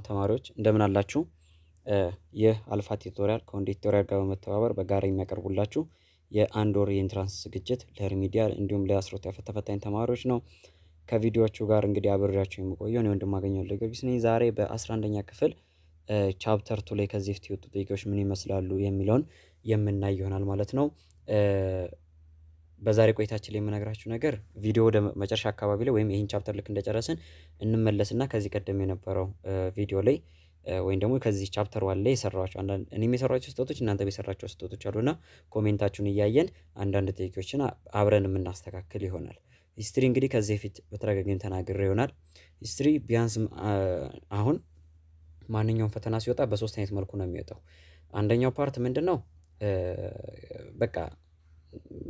ተማሪዎች እንደምን አላችሁ? ይህ አልፋ ቲቶሪያል ከወንዴ ቲቶሪያል ጋር በመተባበር በጋራ የሚያቀርቡላችሁ የአንድ ወር የኢንትራንስ ዝግጅት ለሪሚዲያል እንዲሁም ለ12ኛ ተፈታኝ ተማሪዎች ነው። ከቪዲዮዎቹ ጋር እንግዲህ አብሬያችሁ የምቆየው እኔ ወንድማገኘሁ ለገብስ ነኝ። ዛሬ በ11ኛ ክፍል ቻፕተር 2 ላይ ከዚህ በፊት የወጡ ጥያቄዎች ምን ይመስላሉ የሚለውን የምናይ ይሆናል ማለት ነው። በዛሬ ቆይታችን ላይ የምነግራችሁ ነገር ቪዲዮ ወደ መጨረሻ አካባቢ ላይ ወይም ይህን ቻፕተር ልክ እንደጨረስን እንመለስና ከዚህ ቀደም የነበረው ቪዲዮ ላይ ወይም ደግሞ ከዚህ ቻፕተር ዋን ላይ የሰራኋቸው አንዳንድ እኔም የሰራኋቸው ስህተቶች እናንተ የሰራቸው ስህተቶች አሉና ኮሜንታችሁን እያየን አንዳንድ ጥያቄዎችን አብረን የምናስተካክል ይሆናል። ሂስትሪ እንግዲህ ከዚህ በፊት በተደጋጋሚ ተናግሬ ይሆናል። ሂስትሪ ቢያንስ አሁን ማንኛውም ፈተና ሲወጣ በሶስት አይነት መልኩ ነው የሚወጣው። አንደኛው ፓርት ምንድነው? በቃ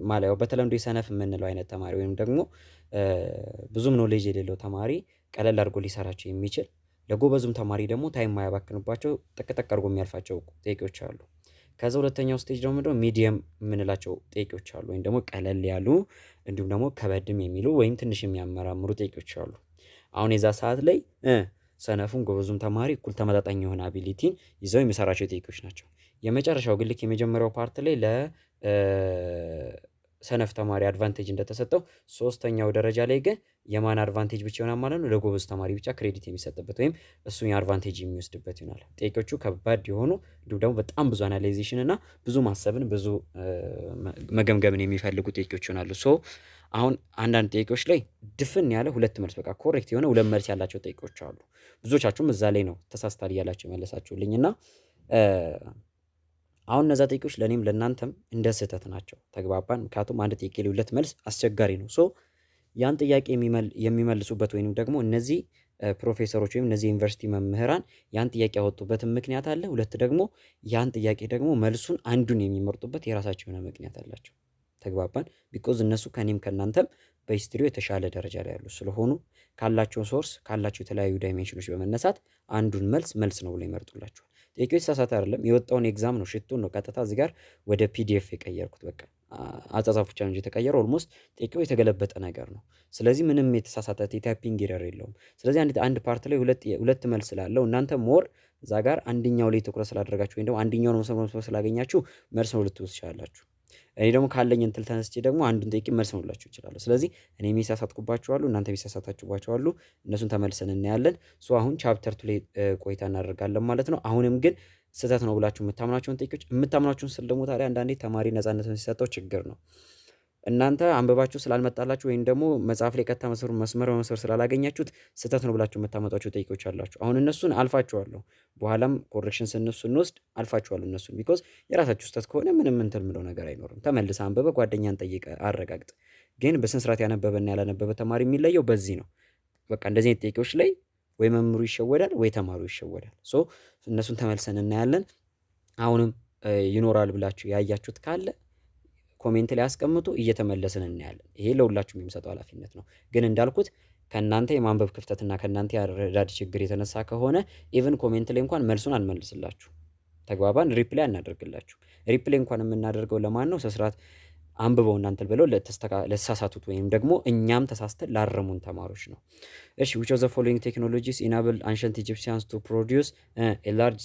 ማለት በተለምዶ ሰነፍ የምንለው አይነት ተማሪ ወይም ደግሞ ብዙም ኖሌጅ የሌለው ተማሪ ቀለል አድርጎ ሊሰራቸው የሚችል ለጎበዙም ተማሪ ደግሞ ታይም የማያባክንባቸው ጠቅጠቅ አድርጎ የሚያልፋቸው ጥያቄዎች አሉ። ከዛ ሁለተኛው ስቴጅ ደግሞ ምንድነው? ሚዲየም የምንላቸው ጥያቄዎች አሉ ወይም ደግሞ ቀለል ያሉ እንዲሁም ደግሞ ከበድም የሚሉ ወይም ትንሽ የሚያመራምሩ ጥያቄዎች አሉ። አሁን የዛ ሰዓት ላይ ሰነፉን ጎበዙም ተማሪ እኩል ተመጣጣኝ የሆነ አቢሊቲን ይዘው የሚሰራቸው ጥያቄዎች ናቸው። የመጨረሻው ግን ልክ የመጀመሪያው ፓርት ላይ ለሰነፍ ተማሪ አድቫንቴጅ እንደተሰጠው ሶስተኛው ደረጃ ላይ ግን የማን አድቫንቴጅ ብቻ ይሆናል ማለት ነው? ለጎበዝ ተማሪ ብቻ ክሬዲት የሚሰጥበት ወይም እሱን የአድቫንቴጅ የሚወስድበት ይሆናል። ጥያቄዎቹ ከባድ የሆኑ እንዲሁም ደግሞ በጣም ብዙ አናላይዜሽን እና ብዙ ማሰብን ብዙ መገምገምን የሚፈልጉ ጥያቄዎች ይሆናሉ። ሶ አሁን አንዳንድ ጥያቄዎች ላይ ድፍን ያለ ሁለት መልስ በቃ ኮሬክት የሆነ ሁለት መልስ ያላቸው ጥያቄዎች አሉ። ብዙዎቻችሁም እዛ ላይ ነው ተሳስታል እያላችሁ የመለሳችሁልኝ እና አሁን እነዛ ጥያቄዎች ለእኔም ለእናንተም እንደ ስህተት ናቸው። ተግባባን? ምክንያቱም አንድ ጥያቄ ላይ ሁለት መልስ አስቸጋሪ ነው። ሶ ያን ጥያቄ የሚመልሱበት ወይንም ደግሞ እነዚህ ፕሮፌሰሮች ወይም እነዚህ ዩኒቨርሲቲ መምህራን ያን ጥያቄ ያወጡበትን ምክንያት አለ። ሁለት ደግሞ ያን ጥያቄ ደግሞ መልሱን አንዱን የሚመርጡበት የራሳቸው የሆነ ምክንያት አላቸው። ተግባባን? ቢኮዝ እነሱ ከእኔም ከእናንተም በሂስትሪው የተሻለ ደረጃ ላይ ያሉ ስለሆኑ ካላቸው ሶርስ ካላቸው የተለያዩ ዳይሜንሽኖች በመነሳት አንዱን መልስ ነው ብሎ ይመርጡላቸዋል። ጥያቄው የተሳሳተ አይደለም፣ የወጣውን ኤግዛም ነው ሽቱን ነው ቀጥታ እዚህ ጋር ወደ ፒዲኤፍ የቀየርኩት። በቃ አጻጻፍ ብቻ ነው የተቀየረው። ኦልሞስት ጥያቄው የተገለበጠ ነገር ነው። ስለዚህ ምንም የተሳሳተ የታይፒንግ ኤረር የለውም። ስለዚህ አንድ ፓርት ላይ ሁለት መልስ ስላለው እናንተ ሞር እዛ ጋር አንደኛው ላይ ትኩረት ስላደረጋችሁ ወይም ደግሞ አንደኛውን መስመር ስላገኛችሁ መልስ ነው ልትወስዱ ትችላላችሁ። እኔ ደግሞ ካለኝ እንትን ተነስቼ ደግሞ አንዱን ጥያቄ መልስ ነው ልላችሁ እችላለሁ። ስለዚህ እኔ የሚሳሳትኩባችሁ አሉ፣ እናንተ የሚሳሳታችሁባችሁ አሉ። እነሱን ተመልሰን እናያለን። ሶ አሁን ቻፕተር 2 ላይ ቆይታ እናደርጋለን ማለት ነው። አሁንም ግን ስህተት ነው ብላችሁ የምታምናቸውን ጥያቄዎች የምታምናቸውን ስል ደግሞ ታዲያ አንዳንዴ ተማሪ ነፃነትን ሲሰጠው ችግር ነው። እናንተ አንብባችሁ ስላልመጣላችሁ ወይም ደግሞ መጽሐፍ ላይ ቀጥታ መስመር በመስመር ስላላገኛችሁት ስህተት ነው ብላችሁ የምታመጧቸው ጥያቄዎች አላችሁ። አሁን እነሱን አልፋችኋለሁ። በኋላም ኮሬክሽን ስንወስድ አልፋችኋለሁ እነሱን። ቢኮዝ የራሳችሁ ስህተት ከሆነ ምንም እንትን ምለው ነገር አይኖርም። ተመልሰህ አንብበ ጓደኛን ጠይቀ አረጋግጥ። ግን በስነ ስርዓት ያነበበና ያላነበበ ተማሪ የሚለየው በዚህ ነው። በቃ እንደዚህ አይነት ጥያቄዎች ላይ ወይ መምህሩ ይሸወዳል ወይ ተማሪው ይሸወዳል። ሶ እነሱን ተመልሰን እናያለን። አሁንም ይኖራል ብላችሁ ያያችሁት ካለ ኮሜንት ላይ አስቀምጡ፣ እየተመለስን እናያለን። ይሄ ለሁላችሁም የሚሰጠው ኃላፊነት ነው። ግን እንዳልኩት ከእናንተ የማንበብ ክፍተትና ከእናንተ ያረዳድ ችግር የተነሳ ከሆነ ኢቭን ኮሜንት ላይ እንኳን መልሱን አንመልስላችሁ። ተግባባን? ሪፕላይ አናደርግላችሁ። ሪፕላይ እንኳን የምናደርገው ለማን ነው? ስርዓት አንብበው እናንተ ብለው ለተሳሳቱት ወይም ደግሞ እኛም ተሳስተን ላረሙን ተማሪዎች ነው። እሺ which of the following technologies enabled ancient Egyptians to produce a large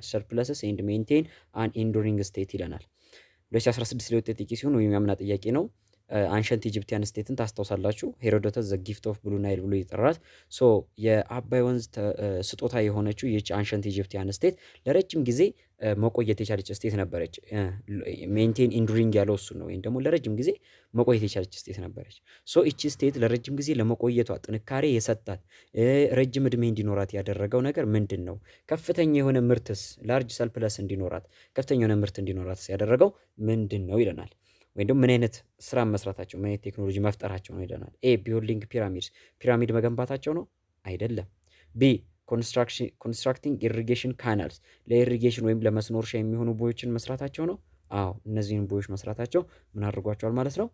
surpluses and maintain an enduring state ይለናል። 2016 ላይ ወጣ ጥያቄ ሲሆን ወይም ያምና ጥያቄ ነው። አንሸንት ኢጂፕቲያን ስቴትን ታስታውሳላችሁ። ሄሮዶተስ ዘ ጊፍት ኦፍ ብሉ ናይል ብሎ ይጠራል። ሶ የአባይ ወንዝ ስጦታ የሆነችው ይህች አንሸንት ኢጂፕቲያን ስቴት ለረጅም ጊዜ መቆየት የቻለች ስቴት ነበረች። ሜንቴን ኢንዱሪንግ ያለው እሱ ነው፣ ወይም ደግሞ ለረጅም ጊዜ መቆየት የቻለች ስቴት ነበረች። ሶ እቺ ስቴት ለረጅም ጊዜ ለመቆየቷ ጥንካሬ የሰጣት ረጅም እድሜ እንዲኖራት ያደረገው ነገር ምንድን ነው? ከፍተኛ የሆነ ምርትስ ላርጅ ሰልፕለስ እንዲኖራት ከፍተኛ የሆነ ምርት እንዲኖራት ያደረገው ምንድን ነው ይለናል። ወይም ደግሞ ምን አይነት ስራ መስራታቸው፣ ምን አይነት ቴክኖሎጂ መፍጠራቸው ነው ይለናል። ኤ ቢልዲንግ ፒራሚድ መገንባታቸው ነው? አይደለም። ቢ ኮንስትራክቲንግ ኢሪጌሽን ካናልስ ለኢሪጌሽን ወይም ለመስኖ እርሻ የሚሆኑ ቦዮችን መስራታቸው ነው? አዎ፣ እነዚህን ቦዮች መስራታቸው ምን አድርጓቸዋል ማለት ነው?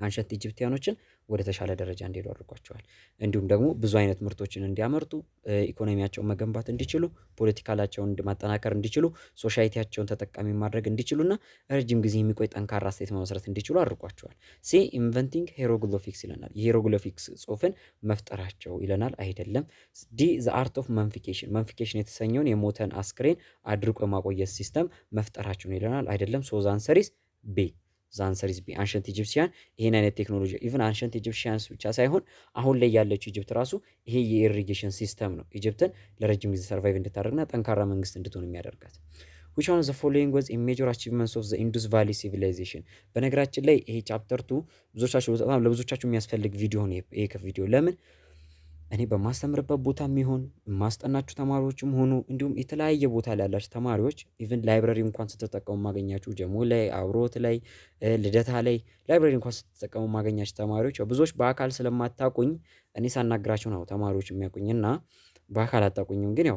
አንሸንት ኢጂፕቲያኖችን ወደ ተሻለ ደረጃ እንዲሄዱ አድርጓቸዋል። እንዲሁም ደግሞ ብዙ አይነት ምርቶችን እንዲያመርቱ፣ ኢኮኖሚያቸውን መገንባት እንዲችሉ፣ ፖለቲካላቸውን ማጠናከር እንዲችሉ፣ ሶሳይቲያቸውን ተጠቃሚ ማድረግ እንዲችሉና ረጅም ጊዜ የሚቆይ ጠንካራ ስቴት መመስረት እንዲችሉ አድርጓቸዋል። ሲ ኢንቨንቲንግ ሄሮግሊፊክስ ይለናል። የሄሮግሊፊክስ ጽሁፍን መፍጠራቸው ይለናል። አይደለም። ዲ ዘ አርት ኦፍ መንፊኬሽን፣ መንፊኬሽን የተሰኘውን የሞተን አስክሬን አድርቆ የማቆየት ሲስተም መፍጠራቸው ነው ይለናል። አይደለም። ሶ ዘ አንሰር ኢዝ ቢ። ዘ አንሰር ኢዝ ቢ። አንሸንት ኢጂፕሲያን ይሄን አይነት ቴክኖሎጂ ኢቭን አንሸንት ኢጂፕሽያንስ ብቻ ሳይሆን አሁን ላይ ያለችው ኢጅፕት ራሱ ይሄ የኢሪጌሽን ሲስተም ነው ኢጅፕትን ለረጅም ጊዜ ሰርቫይቭ እንድታደርግና ጠንካራ መንግስት እንድትሆን የሚያደርጋት። which one of the following was a major achievements of the Indus Valley civilization? በነገራችን ላይ ይሄ ቻፕተር 2 ብዙዎቻችሁ በጣም ለብዙዎቻችሁ የሚያስፈልግ ቪዲዮ ነው። ይሄ ቪዲዮ ለምን እኔ በማስተምርበት ቦታም ይሁን ማስጠናችሁ ተማሪዎችም ሆኑ እንዲሁም የተለያየ ቦታ ላይ ያላችሁ ተማሪዎች ኢቭን ላይብረሪ እንኳን ስትጠቀሙ ማገኛችሁ ጀሞ ላይ፣ አብሮት ላይ፣ ልደታ ላይ ላይብረሪ እንኳን ስትጠቀሙ ማገኛችሁ ተማሪዎች ብዙዎች በአካል ስለማታውቁኝ እኔ ሳናግራችሁ ነው ተማሪዎች የሚያውቁኝና በአካል አታውቁኝም። ግን ያው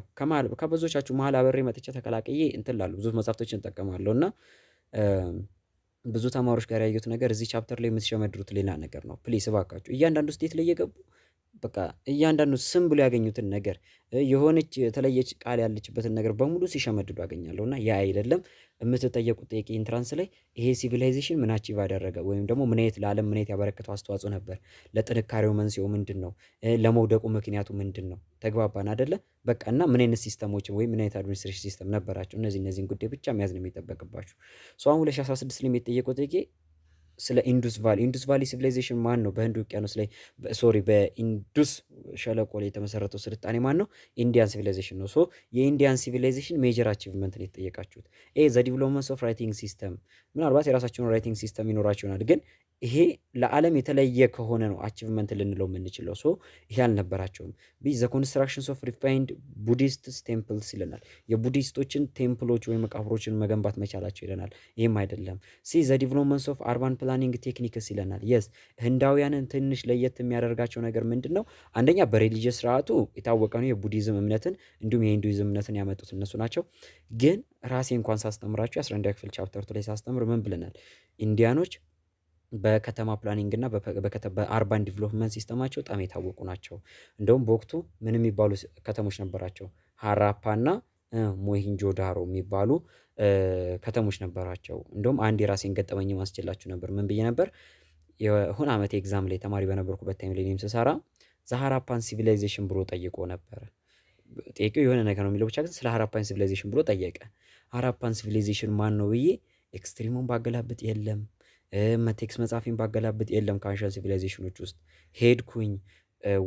ከብዙዎቻችሁ መሀል አብሬ መጥቼ ተቀላቅዬ እንትን ላሉ ብዙ መጽሐፍቶችን እጠቀማለሁ እና ብዙ ተማሪዎች ጋር ያየሁት ነገር እዚህ ቻፕተር ላይ የምትሸመድሩት ሌላ ነገር ነው። ፕሊስ እባካችሁ እያንዳንዱ ስቴት ላይ እየገቡ በቃ እያንዳንዱ ስም ብሎ ያገኙትን ነገር የሆነች የተለየች ቃል ያለችበትን ነገር በሙሉ ሲሸመድዱ አገኛለሁ እና ያ አይደለም የምትጠየቁት ጥያቄ ኢንትራንስ ላይ ይሄ ሲቪላይዜሽን ምን አቺቭ አደረገ ወይም ደግሞ ምን አይነት ለዓለም ምን አይነት ያበረከተው አስተዋጽኦ ነበር፣ ለጥንካሬው መንስኤው ምንድን ነው፣ ለመውደቁ ምክንያቱ ምንድን ነው? ተግባባን አይደለ? በቃ እና ምን አይነት ሲስተሞችን ወይም ምን አይነት አድሚኒስትሬሽን ሲስተም ነበራቸው? እነዚህን ጉዳይ ብቻ መያዝ ነው የሚጠበቅባችሁ። አሁን 2016 ላይ የሚጠየቀው ጥያቄ ስለ ኢንዱስ ቫሊ ሲቪላይዜሽን ማን ነው? በህንድ ውቅያኖስ ላይ በኢንዱስ ሸለቆ ላይ የተመሰረተው ስልጣኔ ማን ነው? ኢንዲያን ሲቪላይዜሽን ነው። ሶ የኢንዲያን ሲቪላይዜሽን ሜጀር አቺቭመንት ነው የተጠየቃችሁት። ዘ ዲቨሎፕመንት ኦፍ ራይቲንግ ሲስተም፣ ምናልባት የራሳቸውን ራይቲንግ ሲስተም ይኖራቸው ይሆናል ግን ይሄ ለዓለም የተለየ ከሆነ ነው አቺቭመንት ልንለው የምንችለው። ሶ ይሄ አልነበራቸውም። ቢ ዘ ኮንስትራክሽንስ ኦፍ ሪፋይንድ ቡዲስትስ ቴምፕልስ ይለናል። የቡዲስቶችን ቴምፕሎች ወይም መቃብሮችን መገንባት መቻላቸው ይለናል። ይህም አይደለም። ሲ ዘ ዲቨሎፕመንትስ ኦፍ አርባን ፕላኒንግ ቴክኒክስ ይለናል። የስ ህንዳውያንን ትንሽ ለየት የሚያደርጋቸው ነገር ምንድን ነው? አንደኛ በሬሊጂየስ ስርዓቱ የታወቀ ነው። የቡዲዝም እምነትን እንዲሁም የሂንዱይዝም እምነትን ያመጡት እነሱ ናቸው። ግን ራሴ እንኳን ሳስተምራቸው 11 ክፍል ቻፕተር ላይ ሳስተምር ምን ብለናል? ኢንዲያኖች በከተማ ፕላኒንግ እና በአርባን ዲቨሎፕመንት ሲስተማቸው በጣም የታወቁ ናቸው። እንደውም በወቅቱ ምን የሚባሉ ከተሞች ነበራቸው? ሀራፓ እና ሞሂንጆ ዳሮ የሚባሉ ከተሞች ነበራቸው። እንደውም አንድ የራሴን ገጠመኝ ማስችላችሁ ነበር። ምን ብዬ ነበር? የሆነ ዓመት ኤግዛም ላይ ተማሪ በነበርኩበት ታይም ላይ ስሰራ ዘሀራፓን ሲቪላይዜሽን ብሎ ጠይቆ ነበረ። ጠይቄው የሆነ ነገር ነው የሚለው ብቻ ግን ስለ ሀራፓን ሲቪላይዜሽን ብሎ ጠየቀ። ሀራፓን ሲቪላይዜሽን ማን ነው ብዬ ኤክስትሪሙን ባገላብጥ የለም፣ ቴክስ መጽሐፊን ባገላብጥ የለም። ከአንሻን ሲቪላይዜሽኖች ውስጥ ሄድኩኝ።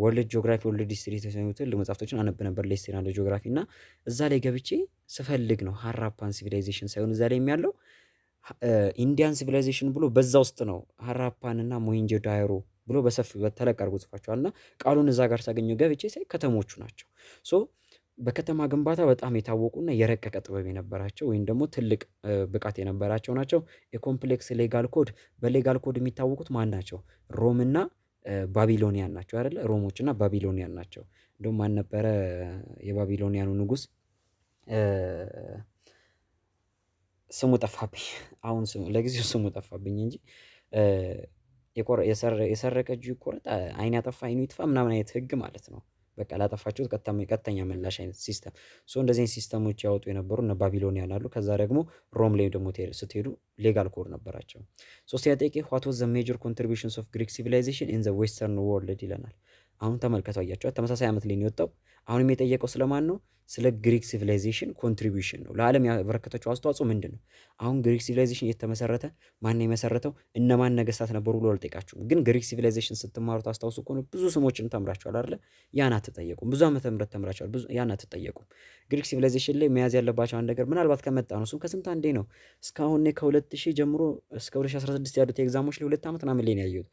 ወርልድ ጂኦግራፊ፣ ወርልድ ሂስትሪ የተሰኙትን መጽሐፍቶችን አነብ ነበር፣ ለሂስትሪ እና ለጂኦግራፊ እና እዛ ላይ ገብቼ ስፈልግ ነው ሀራፓን ሲቪላይዜሽን ሳይሆን እዛ ላይ የሚያለው ኢንዲያን ሲቪላይዜሽን ብሎ በዛ ውስጥ ነው ሀራፓን እና ሞሄንጆ ዳሮ ብሎ በሰፊው በተለቅ አድርጎ ጽፏቸዋል። እና ቃሉን እዛ ጋር ሳገኘው ገብቼ ሳይ ከተሞቹ ናቸው። ሶ በከተማ ግንባታ በጣም የታወቁና የረቀቀ ጥበብ የነበራቸው ወይም ደግሞ ትልቅ ብቃት የነበራቸው ናቸው። የኮምፕሌክስ ሌጋል ኮድ፣ በሌጋል ኮድ የሚታወቁት ማን ናቸው? ሮምና ባቢሎኒያን ናቸው አይደለ? ሮሞችና ባቢሎኒያን ናቸው። እንደውም ማን ነበረ የባቢሎኒያኑ ንጉስ? ስሙ ጠፋብኝ። አሁን ለጊዜው ስሙ ጠፋብኝ እንጂ የሰረቀ እጁ ይቆረጥ፣ አይን ያጠፋ አይኑ ይጥፋ ምናምን አይነት ህግ ማለት ነው። በቃ ላጠፋችሁት ቀጥተኛ ምላሽ አይነት ሲስተም። እንደዚህ አይነት ሲስተሞች ያወጡ የነበሩ እነ ባቢሎኒያን አሉ። ከዛ ደግሞ ሮም ላይ ደግሞ ስትሄዱ ሌጋል ኮድ ነበራቸው። ሶስተኛ ጥያቄ ዋት ዋዝ ዘ ሜጀር ኮንትሪቢዩሽንስ ኦፍ ግሪክ ሲቪላይዜሽን ኢን ዘ ዌስተርን ወርልድ ይለናል። አሁን ተመልከቱ፣ አያቸዋል። ተመሳሳይ ዓመት ላይ ነው የወጣው። አሁንም የጠየቀው ስለማን ነው? ስለ ግሪክ ሲቪላይዜሽን ኮንትሪቢዩሽን ነው። ለዓለም ያበረከተችው አስተዋጽኦ ምንድን ነው? አሁን ግሪክ ሲቪላይዜሽን የተመሰረተ ማን የመሰረተው እነማን ነገስታት ነበሩ ብሎ አልጠይቃችሁም። ግን ግሪክ ሲቪላይዜሽን ስትማሩት አስታውሱ ከሆነ ብዙ ስሞችን ተምራችኋል አይደለ? ያን አትጠየቁም። ብዙ ዓመተ ምህረት ተምራችኋል፣ ያን አትጠየቁም። ግሪክ ሲቪላይዜሽን ላይ መያዝ ያለባቸው አንድ ነገር ምናልባት ከመጣ ነው እሱም ከስንት አንዴ ነው። እስካሁን ከ2000 ጀምሮ እስከ 2016 ያሉት ኤግዛሞች ላይ 2 ዓመት ምናምን ላይ ነው ያየሁት።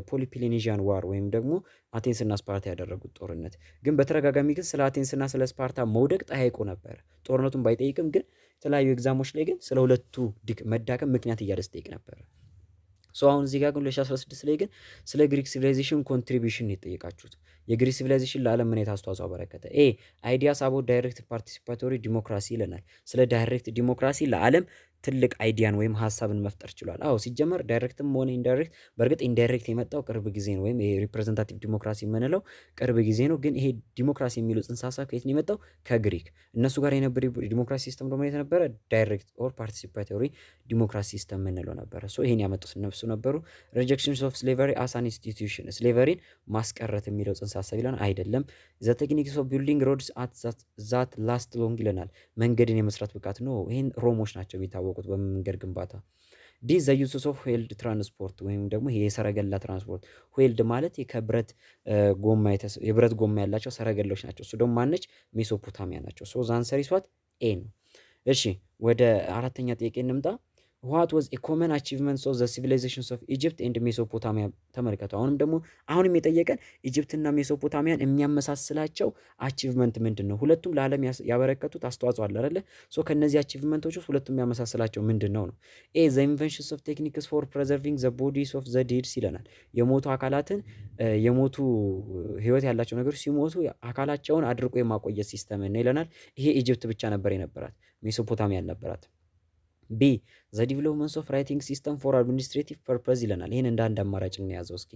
ፖሊፒሌኔዥያን ዋር ወይም ደግሞ አቴንስና ስፓርታ ያደረጉት ጦርነት። ግን በተደጋጋሚ ግን ስለ አቴንስና ስለ ስፓርታ መውደቅ ጠያይቆ ነበር። ጦርነቱን ባይጠይቅም ግን የተለያዩ ኤግዛሞች ላይ ግን ስለ ሁለቱ መዳከም ምክንያት እያለ ስጠይቅ ነበር። አሁን እዚህ ጋር ግን 2016 ላይ ግን ስለ ግሪክ ሲቪላይዜሽን ኮንትሪቢዩሽን የጠየቃችሁት። የግሪክ ሲቪላይዜሽን ለዓለም ምን አይነት አስተዋጽኦ አበረከተ? አይዲያስ አባውት ዳይሬክት ፓርቲሲፓቶሪ ዲሞክራሲ ይለናል። ስለ ዳይሬክት ዲሞክራሲ ለዓለም ትልቅ አይዲያን ወይም ሀሳብን መፍጠር ችሏል። አዎ ሲጀመር ዳይሬክትም ሆነ ኢንዳይሬክት፣ በእርግጥ ኢንዳይሬክት የመጣው ቅርብ ጊዜ ነው፣ ወይም የሪፕሬዘንታቲቭ ዲሞክራሲ የምንለው ቅርብ ጊዜ ነው። ግን ይሄ ዲሞክራሲ የሚለው ጽንሰ ሀሳብ ከየት ነው የመጣው? ከግሪክ። እነሱ ጋር የነበረ ዲሞክራሲ ሲስተም ደግሞ የነበረ ዳይሬክት ኦር ፓርቲሲፓቶሪ ዲሞክራሲ ሲስተም የምንለው ነበረ። ሶ ይሄን ያመጡት እነሱ ነበሩ። ሪጀክሽንስ ኦፍ ስሌቨሪ አስ አን ኢንስቲትዩሽን፣ ስሌቨሪን ማስቀረት የሚለው ጽንሰ ሀሳብ ይለናል። አይደለም። ዘ ቴክኒክስ ኦፍ ቢልዲንግ ሮድስ አት ዛት ላስት ሎንግ ይለናል። መንገድን የመስራት ብቃት ነው። ይህን ሮሞች ናቸው የሚታወቁት በመንገድ ግንባታ። ዲ ዘ ዩስስ ኦፍ ዌልድ ትራንስፖርት ወይም ደግሞ ይሄ የሰረገላ ትራንስፖርት። ዌልድ ማለት ከብረት ጎማ የብረት ጎማ ያላቸው ሰረገላዎች ናቸው። እሱ ደግሞ ማነች? ሜሶፖታሚያ ናቸው። ሶ ዛን ሰሪሷት ኤ ነው። እሺ ወደ አራተኛ ጥያቄ እንምጣ። ዋት ዋዝ ኤ ኮመን አቺቭመንትስ ኦፍ ዘ ሲቪላይዜሽንስ ኦፍ ኢጅፕት ኤንድ ሜሶፖታሚያ። ተመልከቱ። አሁንም የጠየቀን ኢጅፕትና ሜሶፖታሚያን የሚያመሳስላቸው አቺቭመንት ምንድን ነው? ሁለቱም ለዓለም ያበረከቱት አስተዋጽኦ አለ አይደለ? ሶ ከነዚህ አቺቭመንቶች ውስጥ ሁለቱም የሚያመሳስላቸው ምንድን ነው ነው? ኤ ዘ ኢንቨንሽንስ ኦፍ ቴክኒክስ ፎር ፕሬዘርቪንግ ዘ ቦዲስ ኦፍ ዘ ዲድስ ይለናል። የሞቱ አካላትን የሞቱ ህይወት ያላቸው ነገሮች ሲሞቱ አካላቸውን አድርቆ የማቆየት ሲስተም ነው ይለናል። ይሄ ኢጅፕት ብቻ ነበር የነበራት፣ ሜሶፖታሚያ አልነበራት። ቢ ዘ ዲቨሎፕመንት ኦፍ ራይቲንግ ሲስተም ፎር አድሚኒስትሬቲቭ ፐርፐዝ ይለናል። ይህን እንደ አንድ አማራጭ እንያዘው እስኪ።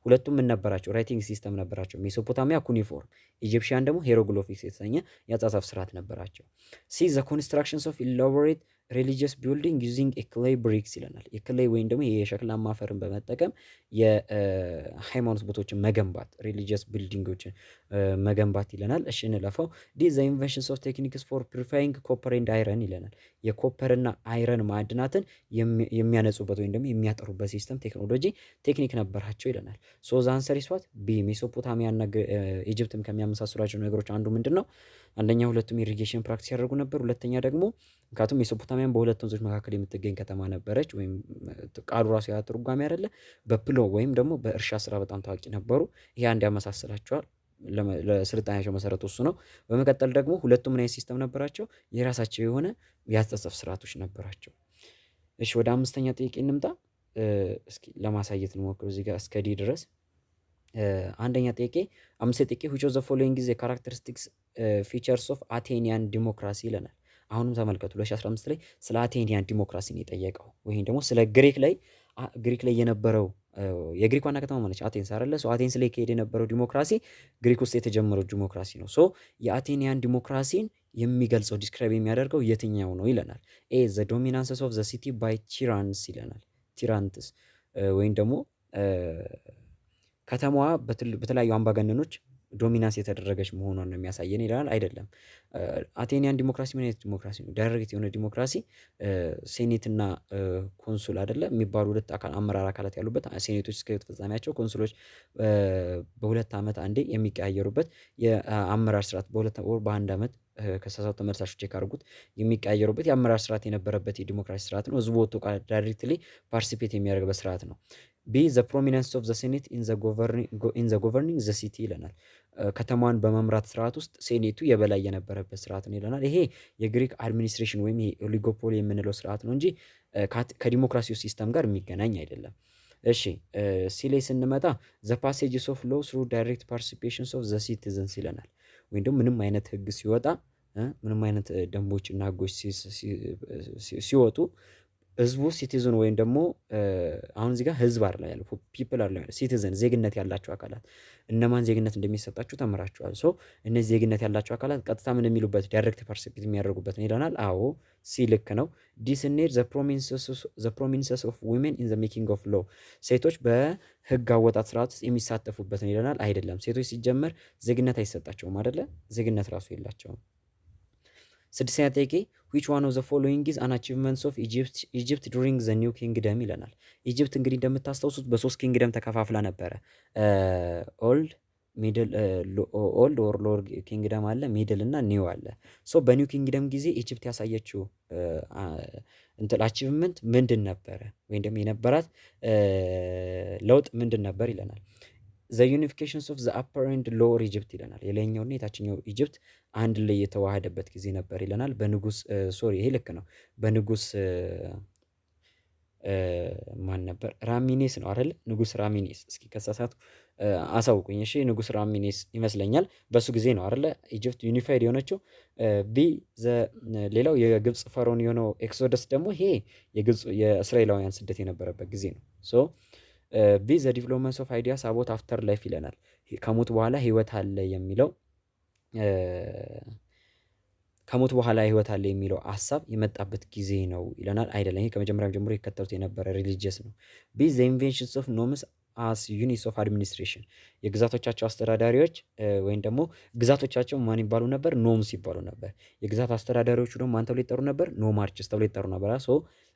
ሁለቱም ምን ነበራቸው? ራይቲንግ ሲስተም ነበራቸው። ሜሶፖታሚያ ኩኒፎርም፣ ኢጂፕሽያን ደግሞ ሄሮግሎፊክስ የተሰኘ የአጻጻፍ ስርዓት ነበራቸው። ሲ ዘ ኮንስትራክሽንስ ኦፍ ኢላቦሬት ሪሊጂየስ ቢልዲንግ ዩዚንግ ክሌይ ብሪክስ ይለናል። የክሌይ ወይም ደግሞ የሸክላ አፈርን በመጠቀም የሃይማኖት ቦታዎችን መገንባት፣ ሪሊጂየስ ቢልዲንጎችን መገንባት ይለናል። እሺ እንለፋው። ዲ ዘ ኢንቨንሽንስ ኦፍ ቴክኒክስ ፎር ፒሪፋይንግ ኮፐር ኤንድ አይረን ይለናል። የኮፐርና አይረን ማዕድናትን የሚያነጹበት ወይም ደግሞ የሚያጠሩበት ሲስተም ቴክኖሎጂ ቴክኒክ ነበራቸው ይለናል። ሶ ዘ አንሰር ኢዝ ዋት ቢ። ሜሶፖታሚያና ኢጅፕትም ከሚያመሳስሏቸው ነገሮች አንዱ ምንድን ነው? አንደኛ ሁለቱም ኢሪጌሽን ፕራክቲስ ያደርጉ ነበር። ሁለተኛ ደግሞ ምክንያቱም ሜሶፖታሚያን በሁለት ወንዞች መካከል የምትገኝ ከተማ ነበረች። ወይም ቃሉ ራሱ ያ ትርጓሜ አይደለ? በፕሎ ወይም ደግሞ በእርሻ ስራ በጣም ታዋቂ ነበሩ። ይሄ አንድ ያመሳስላቸዋል። ለስልጣኔያቸው መሰረቱ እሱ ነው። በመቀጠል ደግሞ ሁለቱም ምን አይነት ሲስተም ነበራቸው? የራሳቸው የሆነ የአስተሳሰብ ስርዓቶች ነበራቸው። እሺ ወደ አምስተኛ ጥያቄ እንምጣ። እስኪ ለማሳየት እንሞክር እዚህ ጋር እስከ ዲ ድረስ። አንደኛ ጥያቄ አምስት ጥያቄ which of the following is a characteristics features of Athenian democracy ይለናል። አሁንም ተመልከቱ 2015 ላይ ስለ አቴኒያን ዲሞክራሲ ነው የጠየቀው፣ ወይም ደግሞ ስለ ግሪክ ላይ የነበረው የግሪክ ዋና ከተማ ማለች አቴንስ አይደለ? ሶ አቴንስ ላይ ከሄደ የነበረው ዲሞክራሲ ግሪክ ውስጥ የተጀመረው ዲሞክራሲ ነው። ሶ የአቴኒያን ዲሞክራሲን የሚገልጸው ዲስክራይብ የሚያደርገው የትኛው ነው ይለናል። ኤ ዘ ዶሚናንስስ ኦፍ ዘ ሲቲ ባይ ቲራንስ ይለናል። ቲራንትስ ወይም ደግሞ ከተማዋ በተለያዩ አምባገነኖች ዶሚናንስ የተደረገች መሆኗን ነው የሚያሳየን ይላል። አይደለም። አቴኒያን ዲሞክራሲ ምን አይነት ዲሞክራሲ ነው? ዳይሬክት የሆነ ዲሞክራሲ፣ ሴኔት እና ኮንሱል አይደለ የሚባሉ ሁለት አመራር አካላት ያሉበት፣ ሴኔቶች እስከ ሕይወት ፍጻሜያቸው፣ ኮንሱሎች በሁለት ዓመት አንዴ የሚቀያየሩበት የአመራር ስርዓት፣ በሁለት ወር በአንድ ዓመት ከሳሳቱ ተመልሳቾች የካርጉት የሚቀያየሩበት የአመራር ስርዓት የነበረበት የዲሞክራሲ ስርዓት ነው። ህዝቡ ወጥቶ ዳይሬክትሊ ፓርቲሲፔት የሚያደርግበት ስርዓት ነው። ቢ ዘ ፕሮሚነንስ ኦፍ ዘ ሴኔት ኢን ዘ ጎቨርኒንግ ዘ ሲቲ ይለናል። ከተማዋን በመምራት ስርዓት ውስጥ ሴኔቱ የበላይ የነበረበት ስርዓት ነው ይለናል። ይሄ የግሪክ አድሚኒስትሬሽን ወይም ይሄ ኦሊጎፖሊ የምንለው ስርዓት ነው እንጂ ከዲሞክራሲው ሲስተም ጋር የሚገናኝ አይደለም። እሺ ሲ ላይ ስንመጣ ዘ ፓሴጅስ ኦፍ ሎው ስሩ ዳይሬክት ፓርቲሲፔሽንስ ኦፍ ዘ ሲቲዝንስ ይለናል። ወይም ደግሞ ምንም አይነት ህግ ሲወጣ፣ ምንም አይነት ደንቦችና ህጎች ሲወጡ ህዝቡ ሲቲዝን ወይም ደግሞ አሁን እዚህ ጋር ህዝብ አይደለ ያለው ፒፕል አይደለ ያለው ሲቲዝን ዜግነት ያላቸው አካላት እነማን ዜግነት እንደሚሰጣቸው ተምራቸዋል። ሶ እነዚህ ዜግነት ያላቸው አካላት ቀጥታ ምን የሚሉበት ዳይሬክት ፓርቲሲፔት የሚያደርጉበት ነው ይለናል። አዎ ሲ ልክ ነው። ዲ ስንሄድ ዘ ፕሮሚንሰስ ኦፍ ዊሜን ኢን ዘ ሜኪንግ ኦፍ ሎ ሴቶች በህግ አወጣት ስርዓት ውስጥ የሚሳተፉበት ነው ይለናል። አይደለም። ሴቶች ሲጀመር ዜግነት አይሰጣቸውም አይደለ? ዜግነት ራሱ የላቸውም። ስድስተኛ ጥያቄ which one of the following is an achievements of Egypt during the new kingdom ይለናል። ኢጅፕት እንግዲህ እንደምታስታውሱት በሶስት ኪንግደም ተከፋፍላ ነበረ። ኦልድ ሚድል ኦልድ ኦር ሎወር ኪንግደም አለ፣ ሚድል እና ኒው አለ። ሶ በኒው ኪንግደም ጊዜ ኢጅፕት ያሳየችው አቺቭመንት ምንድን ነበረ? ወይም ደግሞ የነበራት ለውጥ ምንድን ነበር ይለናል። ዘ ዩኒፊኬሽንስ ኦፍ ዘ አፐር ኤንድ ሎወር ኢጅፕት ይለናል። የላይኛውና የታችኛው ኢጅፕት አንድ ላይ የተዋሃደበት ጊዜ ነበር ይለናል። በንጉስ ሶሪ ይሄ ልክ ነው። በንጉስ ማን ነበር? ራሚኔስ ነው አይደል? ንጉስ ራሚኔስ። እስኪ ከሳሳቱ አሳውቁኝ እሺ። ንጉስ ራሚኔስ ይመስለኛል በሱ ጊዜ ነው አይደለ ኢጅፕት ዩኒፋይድ የሆነችው። ቢ ሌላው የግብፅ ፈርዖን የሆነው ኤክሶደስ ደግሞ ይሄ የግብፅ የእስራኤላውያን ስደት የነበረበት ጊዜ ነው። ሶ ቢ ዘ ዲቨሎፕመንት ኦፍ አይዲያስ አቦት አፍተር ላይፍ ይለናል። ከሞት በኋላ ህይወት አለ የሚለው ከሞት በኋላ ህይወት አለ የሚለው ሀሳብ የመጣበት ጊዜ ነው ይለናል። አይደለም፣ ይሄ ከመጀመሪያም ጀምሮ ይከተሉት የነበረ ሪሊጂየስ ነው። ቢ ዘ ኢንቬንሽንስ ኦፍ ኖምስ አስ ዩኒትስ ኦፍ አድሚኒስትሬሽን የግዛቶቻቸው አስተዳዳሪዎች ወይም ደግሞ ግዛቶቻቸው ማን ይባሉ ነበር? ኖምስ ይባሉ ነበር። የግዛት አስተዳዳሪዎቹ ደግሞ ማን ተብሎ ይጠሩ ነበር? ኖማርችስ ተብሎ ይጠሩ ነበር። ሶ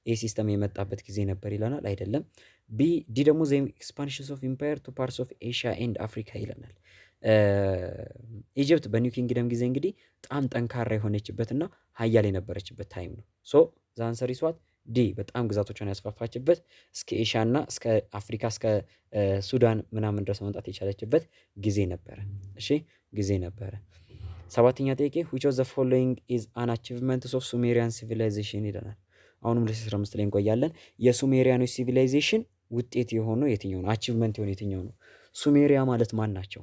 ይህ ሲስተም የመጣበት ጊዜ ነበር ይለናል። አይደለም። ዲ ደግሞ ዘ ኤክስፓንሽንስ ኦፍ ኢምፓየር ቱ ፓርትስ ኦፍ ኤሽያ ኤንድ አፍሪካ ይለናል። ኢጅፕት በኒው ኪንግደም ጊዜ እንግዲህ በጣም ጠንካራ የሆነችበትና ሀያል የነበረችበት ታይም ነው። ሶ ዘ አንሰር ኢዝ ዋት ዲ በጣም ግዛቶቿን ያስፋፋችበት እስከ ኤሽያ እና እስከ አፍሪካ እስከ ሱዳን ምናምን ድረስ መምጣት የቻለችበት ጊዜ ነበረ። እሺ ጊዜ ነበረ። ሰባተኛ ጥያቄ which of the following is an achievement of Sumerian civilization ይለናል። አሁንም ለ15 ላይ እንቆያለን። የሱሜሪያኖች ሲቪላይዜሽን ውጤት የሆነው የትኛው ነው? አቺቭመንት የሆነ የትኛው ነው? ሱሜሪያ ማለት ማን ናቸው?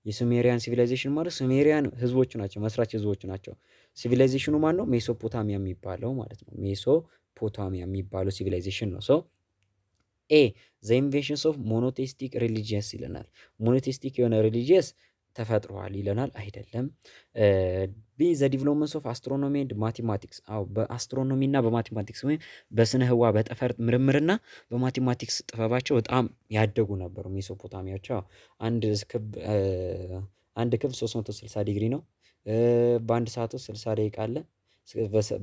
የሱሜሪያን ሲቪላይዜሽን ማለት ሱሜሪያን ህዝቦቹ ናቸው፣ መስራች ህዝቦቹ ናቸው። ሲቪላይዜሽኑ ማን ነው? ሜሶፖታሚያ የሚባለው ማለት ነው። ሜሶፖታሚያ የሚባለው ሲቪላይዜሽን ነው። ሶ ኤ ዘ ኢንቬንሽንስ ኦፍ ሞኖቴስቲክ ሪሊጂየስ ይለናል። ሞኖቴስቲክ የሆነ ሪሊጂየስ ተፈጥሯል ይለናል። አይደለም። ቢ ዘ ዲቨሎፕመንትስ ኦፍ አስትሮኖሚ ኤንድ ማቴማቲክስ። አዎ በአስትሮኖሚ እና በማቴማቲክስ ወይም በስነ ህዋ በጠፈር ምርምርና በማቴማቲክስ ጥበባቸው በጣም ያደጉ ነበሩ ሜሶፖታሚያዎች። አንድ ክብ 360 ዲግሪ ነው። በአንድ ሰዓት ውስጥ 60 ደቂቃ አለ።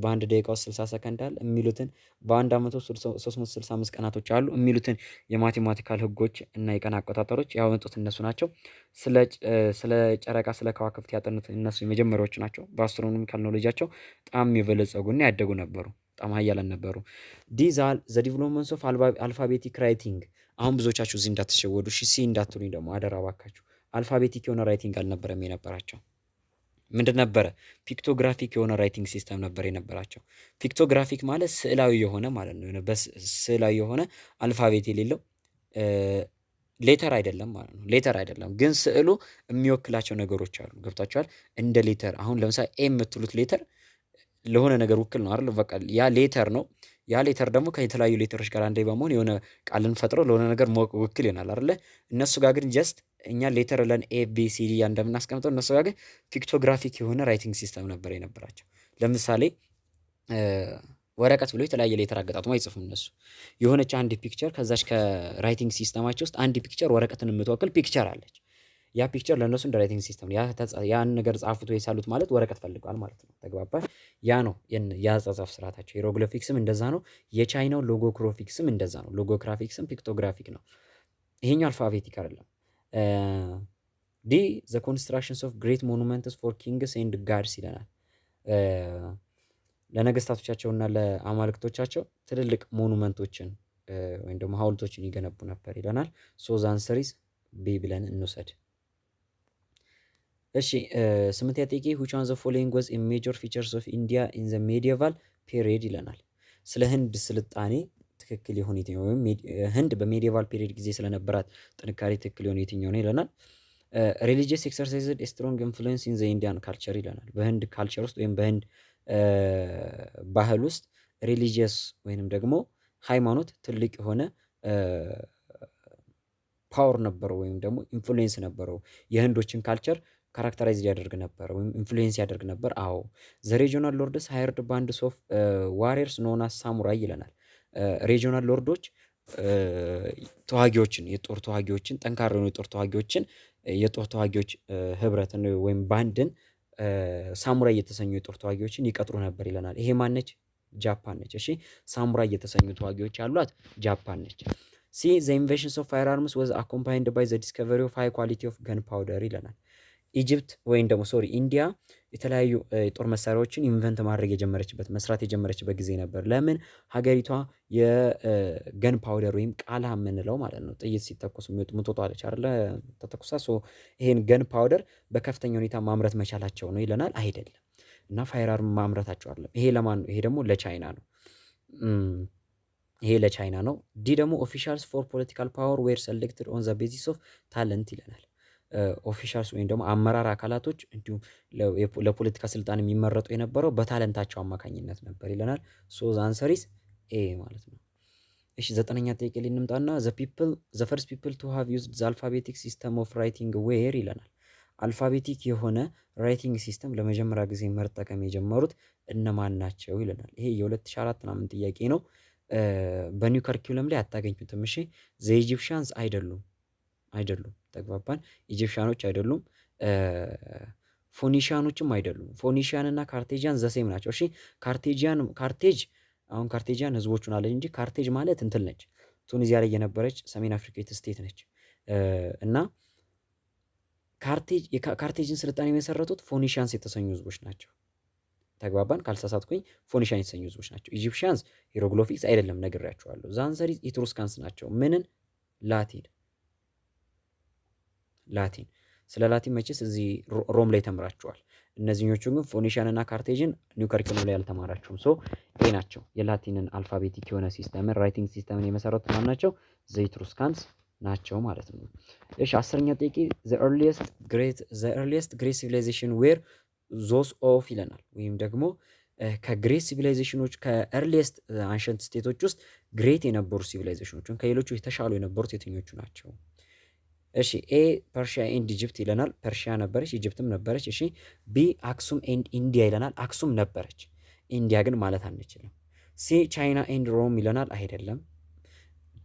በአንድ ደቂቃ ውስጥ 60 ሰከንድ አለ የሚሉትን በአንድ ዓመት ውስጥ 365 ቀናቶች አሉ የሚሉትን የማቴማቲካል ህጎች እና የቀን አቆጣጠሮች ያመጡት እነሱ ናቸው። ስለ ጨረቃ ስለ ከዋክብት ያጠኑት እነሱ የመጀመሪያዎቹ ናቸው። በአስትሮኖሚካል ኖሌጃቸው በጣም የበለጸጉና ያደጉ ነበሩ። በጣም ሀያላን ነበሩ። ዲዛል ዘ ዲቨሎፕመንትስ ኦፍ አልፋቤቲክ ራይቲንግ። አሁን ብዙዎቻችሁ እዚህ እንዳትሸወዱ እሺ፣ ሲ እንዳትሉኝ ደግሞ አደራ ባካችሁ። አልፋቤቲክ የሆነ ራይቲንግ አልነበረም የነበራቸው። ምንድን ነበረ? ፒክቶግራፊክ የሆነ ራይቲንግ ሲስተም ነበር የነበራቸው። ፒክቶግራፊክ ማለት ስዕላዊ የሆነ ማለት ነው። በስዕላዊ የሆነ አልፋቤት የሌለው ሌተር አይደለም ማለት ነው። ሌተር አይደለም ግን ስዕሉ የሚወክላቸው ነገሮች አሉ። ገብታችኋል? እንደ ሌተር አሁን ለምሳሌ ኤ የምትሉት ሌተር ለሆነ ነገር ውክል ነው አይደል? በቃ ያ ሌተር ነው። ያ ሌተር ደግሞ ከተለያዩ ሌተሮች ጋር አንዴ በመሆን የሆነ ቃልን ፈጥሮ ለሆነ ነገር ውክል ይሆናል አይደለ? እነሱ ጋር ግን ጀስት እኛ ሌተር ለን ኤ ቢ ሲ ዲ እንደምናስቀምጠው እነሱ ጋር ግን ፒክቶግራፊክ የሆነ ራይቲንግ ሲስተም ነበር የነበራቸው። ለምሳሌ ወረቀት ብሎ የተለያየ ሌተር አገጣጥሞ አይጽፉም እነሱ። የሆነች አንድ ፒክቸር ከዛች ከራይቲንግ ሲስተማቸው ውስጥ አንድ ፒክቸር ወረቀትን የምትወክል ፒክቸር አለች። ያ ፒክቸር ለእነሱ እንደ ራይቲንግ ሲስተም ያን ነገር ጻፉት ወይ ሳሉት ማለት ወረቀት ፈልገዋል ማለት ነው። ተግባባል? ያ ነው የአጻጻፍ ስርዓታቸው። ሂሮግሊፊክስም እንደዛ ነው። የቻይናው ሎጎክሮፊክስም እንደዛ ነው። ሎጎግራፊክስም ፒክቶግራፊክ ነው። ይሄኛው አልፋቤቲክ አይደለም። ዲ ዘ ኮንስትራክሽንስ ኦፍ ግሬት ሞኑመንትስ ፎር ኪንግስ ኤንድ ጋድስ ይለናል። ለነገስታቶቻቸውና ለአማልክቶቻቸው ትልልቅ ሞኑመንቶችን ወይም ደግሞ ሀውልቶችን ይገነቡ ነበር ይለናል። ሶ ዘ አንሰር ኢዝ ቢ ብለን እንውሰድ። እሺ ስምንተኛ ጥያቄ which one of the following was a major features of India in the medieval period ይለናል። ስለ ህንድ ስልጣኔ ትክክል የሆነ የትኛው ወይም ህንድ በሜዲየቫል ፔሪድ ጊዜ ስለነበራት ጥንካሬ ትክክል የሆነ የትኛው ነው ይለናል። ሪሊጂየስ ኤክሰርሳይዝድ ስትሮንግ ኢንፍሉዌንስ ኢን ዘ ኢንዲያን ካልቸር ይለናል። በህንድ ካልቸር ውስጥ ወይም በህንድ ባህል ውስጥ ሪሊጂየስ ወይንም ደግሞ ሃይማኖት ትልቅ የሆነ ፓወር ነበረው ወይም ደግሞ ኢንፍሉዌንስ ነበረው። የህንዶችን ካልቸር ካራክተራይዝ ያደርግ ነበር ወይም ኢንፍሉዌንስ ያደርግ ነበር። አዎ ዘ ሬጂዮናል ሎርድስ ሃየርድ ባንድስ ኦፍ ዋሪየርስ ኖን አስ ሳሙራይ ይለናል። ሬጂዮናል ሎርዶች ተዋጊዎችን የጦር ተዋጊዎችን ጠንካራ የሆኑ የጦር ተዋጊዎች ህብረትን ወይም ባንድን ሳሙራይ የተሰኙ የጦር ተዋጊዎችን ይቀጥሩ ነበር ይለናል። ይሄ ማነች? ጃፓን ነች። እሺ ሳሙራይ የተሰኙ ተዋጊዎች ያሏት ጃፓን ነች። ሲ ዘ ኢንቬንሽንስ ኦፍ ፋየር አርምስ ዋዝ አኮምፓይንድ ባይ ዘ ዲስከቨሪ ኦፍ ሃይ ኳሊቲ ኦፍ ገን ፓውደር ይለናል። ኢጅፕት ወይም ደግሞ ኢንዲያ የተለያዩ የጦር መሳሪያዎችን ኢንቨንት ማድረግ መስራት የጀመረችበት ጊዜ ነበር። ለምን? ሀገሪቷ የገን ፓውደር ወይም ቃላ የምንለው ማለት ነው ጥይት ሲተኮስ ምትወጣ አለች አይደለ? ተተኩሳ ይሄን ገን ፓውደር በከፍተኛ ሁኔታ ማምረት መቻላቸው ነው ይለናል። አይደለም። እና ፋየር አርም ማምረታቸው አይደለም። ይሄ ለማን ነው? ይሄ ደግሞ ለቻይና ነው። ይሄ ለቻይና ነው። ዲ ደግሞ ኦፊሻልስ ፎር ፖለቲካል ፓወር ዌር ሰሌክትድ ኦን ዘ ቤዚስ ኦፍ ታለንት ይለናል። ኦፊሻልስ ወይም ደግሞ አመራር አካላቶች እንዲሁም ለፖለቲካ ስልጣን የሚመረጡ የነበረው በታለንታቸው አማካኝነት ነበር ይለናል። ሶ ዘ አንሰር ኢዝ ኤ ማለት ነው። እሺ 9ኛ ጥያቄ ላይ እንምጣና ዘ ፈርስት ፒፕል ቱ ሃቭ ዩዝድ ዘ አልፋቤቲክ ሲስተም ኦፍ ራይቲንግ ዌር ይለናል። አልፋቤቲክ የሆነ ራይቲንግ ሲስተም ለመጀመሪያ ጊዜ መጠቀም የጀመሩት እነማን ናቸው ይለናል። ይሄ የ2004 ምናምን ጥያቄ ነው። በኒው ከሪኩለም ላይ አታገኙትም። እሺ ዘ ኢጂፕሽያንስ አይደሉም። ተግባባን። ኢጂፕሽያኖች አይደሉም። ፎኒሽያኖችም አይደሉም። ፎኒሽያን እና ካርቴጂያን ዘሴም ናቸው። እሺ ካርቴጂያን ህዝቦቹን አለ እንጂ ካርቴጅ ማለት እንትን ነች፣ ቱኒዚያ ላይ የነበረች ሰሜን አፍሪካዊት ስቴት ነች። እና ካርቴጅን ስልጣኔ የመሰረቱት ፎኒሽያንስ የተሰኙ ህዝቦች ናቸው። ተግባባን። ካልተሳሳትኩኝ ፎኒሽያን የተሰኙ ህዝቦች ናቸው። ኢጂፕሽያንስ ሂሮግሎፊክስ አይደለም ነግሬያቸዋለሁ። ዛንሰሪ ኢትሩስካንስ ናቸው። ምንን? ላቲን። ስለ ላቲን መቼስ እዚህ ሮም ላይ ተምራችኋል። እነዚህኞቹ ግን ፎኒሽያን እና ካርቴጅን ኒው ከሪኩለም ላይ አልተማራችሁም። ሶ ይሄ ናቸው የላቲንን አልፋቤቲክ የሆነ ሲስተምን ራይቲንግ ሲስተምን የመሰረቱት ማን ናቸው? ዘ ኢትሩስካንስ ናቸው ማለት ነው። እሺ 10ኛ ጥያቄ ዘ ኤርሊየስት ግሬት ሲቪላይዜሽን ዌር ዞስ ኦፍ ይለናል። ወይም ደግሞ ከግሬት ሲቪላይዜሽኖች ከኤርሊየስት አንሸንት ስቴቶች ውስጥ ግሬት የነበሩ ሲቪላይዜሽኖችን ከሌሎቹ የተሻሉ የነበሩት የትኞቹ ናቸው? እሺ ኤ ፐርሺያ ኤንድ ኢጅፕት ይለናል። ፐርሺያ ነበረች፣ ኢጅፕትም ነበረች። እሺ ቢ አክሱም ኤንድ ኢንዲያ ይለናል። አክሱም ነበረች፣ ኢንዲያ ግን ማለት አንችልም። ሲ ቻይና ኤንድ ሮም ይለናል። አይደለም።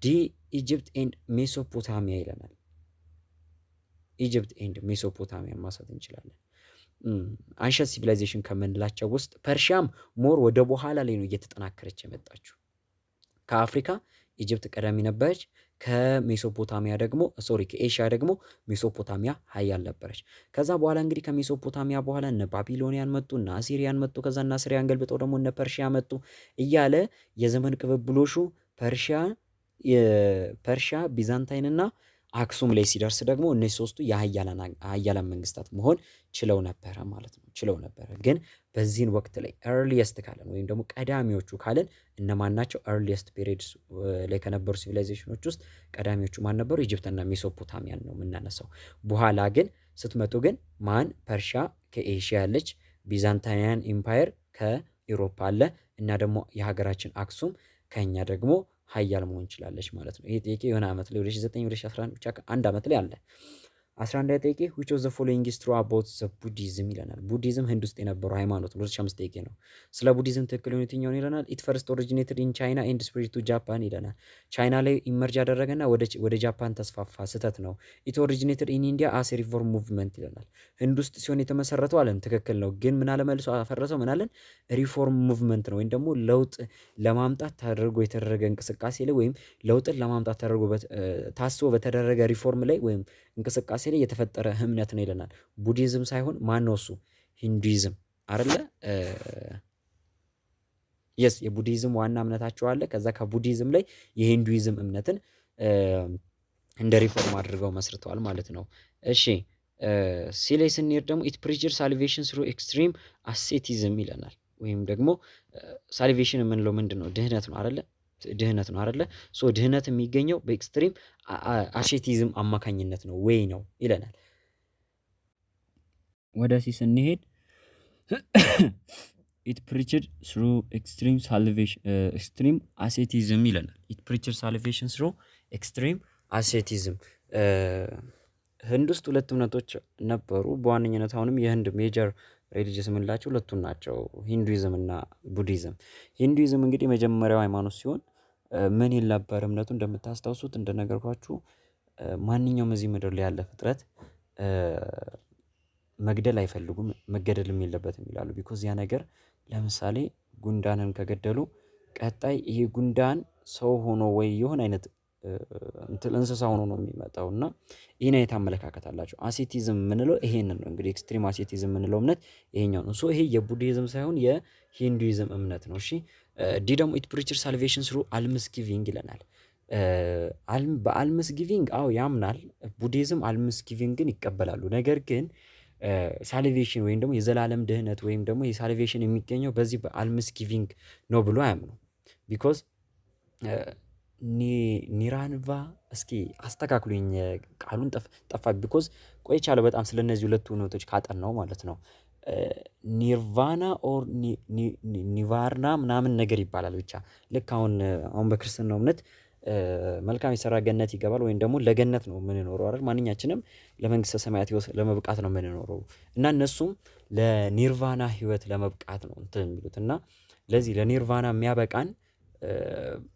ዲ ኢጅፕት ኤንድ ሜሶፖታሚያ ይለናል። ኢጅፕት ኤንድ ሜሶፖታሚያ ማሳት እንችላለን። አንሸንት ሲቪላይዜሽን ከምንላቸው ውስጥ ፐርሺያም ሞር ወደ በኋላ ላይ ነው እየተጠናከረች የመጣችው። ከአፍሪካ ኢጅፕት ቀዳሚ ነበረች። ከሜሶፖታሚያ ደግሞ ከኤሽያ ደግሞ ሜሶፖታሚያ ሀያል ነበረች። ከዛ በኋላ እንግዲህ ከሜሶፖታሚያ በኋላ እነ ባቢሎኒያን መጡ፣ እነ አሲሪያን መጡ። ከዛ እነ አሲሪያን ገልብጠው ደግሞ እነ ፐርሺያ መጡ እያለ የዘመን ቅብብሎሹ ፐርሺያ ቢዛንታይንና አክሱም ላይ ሲደርስ ደግሞ እነዚህ ሶስቱ የሀያላን መንግስታት መሆን ችለው ነበረ ማለት ነው። ችለው ነበረ። ግን በዚህን ወቅት ላይ ኤርሊየስት ካለን ወይም ደግሞ ቀዳሚዎቹ ካለን እነማን ናቸው? ኤርሊየስት ፔሪድስ ላይ ከነበሩ ሲቪላይዜሽኖች ውስጥ ቀዳሚዎቹ ማን ነበሩ? ኢጅፕትና ሜሶፖታሚያን ነው የምናነሳው። በኋላ ግን ስትመጡ ግን ማን? ፐርሺያ ከኤሽያ ያለች፣ ቢዛንታይያን ኢምፓየር ከኢሮፓ አለ እና ደግሞ የሀገራችን አክሱም ከኛ ደግሞ ሀያል መሆን ችላለች ማለት ነው። ይሄ ጥያቄ የሆነ ዓመት ላይ 2009 2011 ብቻ አንድ ዓመት ላይ አለ። 11 ጥያቄ which of the following is true about the Buddhism ይለናል። ቡዲዝም ህንድ ውስጥ የነበረው ሃይማኖት ነው። 2005 ጥያቄ ነው። ስለ ቡዲዝም ትክክል የሆነ የትኛውን ይለናል። it first originated in China and spread to Japan ይለናል። ቻይና ላይ ኢመርጅ ያደረገና ወደ ጃፓን ተስፋፋ። ስህተት ነው። it originated in India as a reform movement ይለናል። ህንድ ውስጥ ሲሆን የተመሰረተው አለን። ትክክል ነው። ግን ምን አለመልሶ አፈረሰው። ምን አለን? ሪፎርም ሙቭመንት ነው ወይም ደግሞ ለውጥ ለማምጣት ተደርጎ የተደረገ እንቅስቃሴ ላይ ወይም ለውጥን ለማምጣት ተደርጎ ታስቦ በተደረገ ሪፎርም ላይ ወይም እንቅስቃሴ ላይ የተፈጠረ እምነት ነው ይለናል። ቡዲዝም ሳይሆን ማን ነው እሱ? ሂንዱይዝም አይደለ? የስ የቡዲዝም ዋና እምነታቸው አለ። ከዛ ከቡዲዝም ላይ የሂንዱይዝም እምነትን እንደ ሪፎርም አድርገው መስርተዋል ማለት ነው። እሺ ሲላይ ስንሄድ ደግሞ ኢት ፕሪቸር ሳልቬሽን ስሩ ኤክስትሪም አሴቲዝም ይለናል። ወይም ደግሞ ሳልቬሽን የምንለው ምንድን ነው? ድህነት ነው አይደለ? ድህነት ነው አይደለ? ሶ ድህነት የሚገኘው በኤክስትሪም አሴቲዝም አማካኝነት ነው ወይ ነው ይለናል። ወደ ሲ ስንሄድ ኢት ፕሪችድ ስሩ ኤክስትሪም አሴቲዝም ይለናል። ኢት ፕሪችድ ሳልቬሽን ስሩ ኤክስትሪም አሴቲዝም። ህንድ ውስጥ ሁለት እምነቶች ነበሩ በዋነኝነት አሁንም የህንድ ሜጀር ሪሊጅስ የምንላቸው ሁለቱን ናቸው፣ ሂንዱይዝም እና ቡዲዝም። ሂንዱይዝም እንግዲህ መጀመሪያው ሃይማኖት ሲሆን ምን ይል ነበር እምነቱ? እንደምታስታውሱት እንደነገርኳችሁ ማንኛውም እዚህ ምድር ላይ ያለ ፍጥረት መግደል አይፈልጉም፣ መገደልም የለበትም ይላሉ። ቢኮዝ ያ ነገር ለምሳሌ ጉንዳንን ከገደሉ ቀጣይ ይሄ ጉንዳን ሰው ሆኖ ወይ የሆነ አይነት እንስሳ ሆኖ ነው የሚመጣው እና ይህን አይነት አመለካከት አላቸው። አሴቲዝም የምንለው ይሄንን ነው እንግዲህ ኤክስትሪም አሴቲዝም የምንለው እምነት ይሄኛው ነው። ሶ ይሄ የቡዲዝም ሳይሆን የሂንዱይዝም እምነት ነው። እሺ ዲ ደግሞ ኢት ፕሪቸር ሳልቬሽን ስሩ አልምስ ጊቪንግ ይለናል። በአልምስ ጊቪንግ አዎ ያምናል። ቡዲዝም አልምስ ጊቪንግን ይቀበላሉ። ነገር ግን ሳልቬሽን ወይም ደግሞ የዘላለም ድህነት ወይም ደግሞ የሳልቬሽን የሚገኘው በዚህ በአልምስ ጊቪንግ ነው ብሎ አያምኑ። ቢኮዝ ኒራንቫ እስኪ አስተካክሉኝ ቃሉን ጠፋ ቢኮዝ ቆይቻለሁ በጣም ስለነዚህ ሁለቱ እውነቶች ካጠናው ማለት ነው። ኒርቫና ኦር ኒቫርና ምናምን ነገር ይባላል። ብቻ ልክ አሁን በክርስትናው እምነት መልካም የሰራ ገነት ይገባል ወይም ደግሞ ለገነት ነው የምንኖረው አይደል? ማንኛችንም ለመንግስተ ሰማያት ህይወት ለመብቃት ነው የምንኖረው እና እነሱም ለኒርቫና ህይወት ለመብቃት ነው እንትን የሚሉት እና ለዚህ ለኒርቫና የሚያበቃን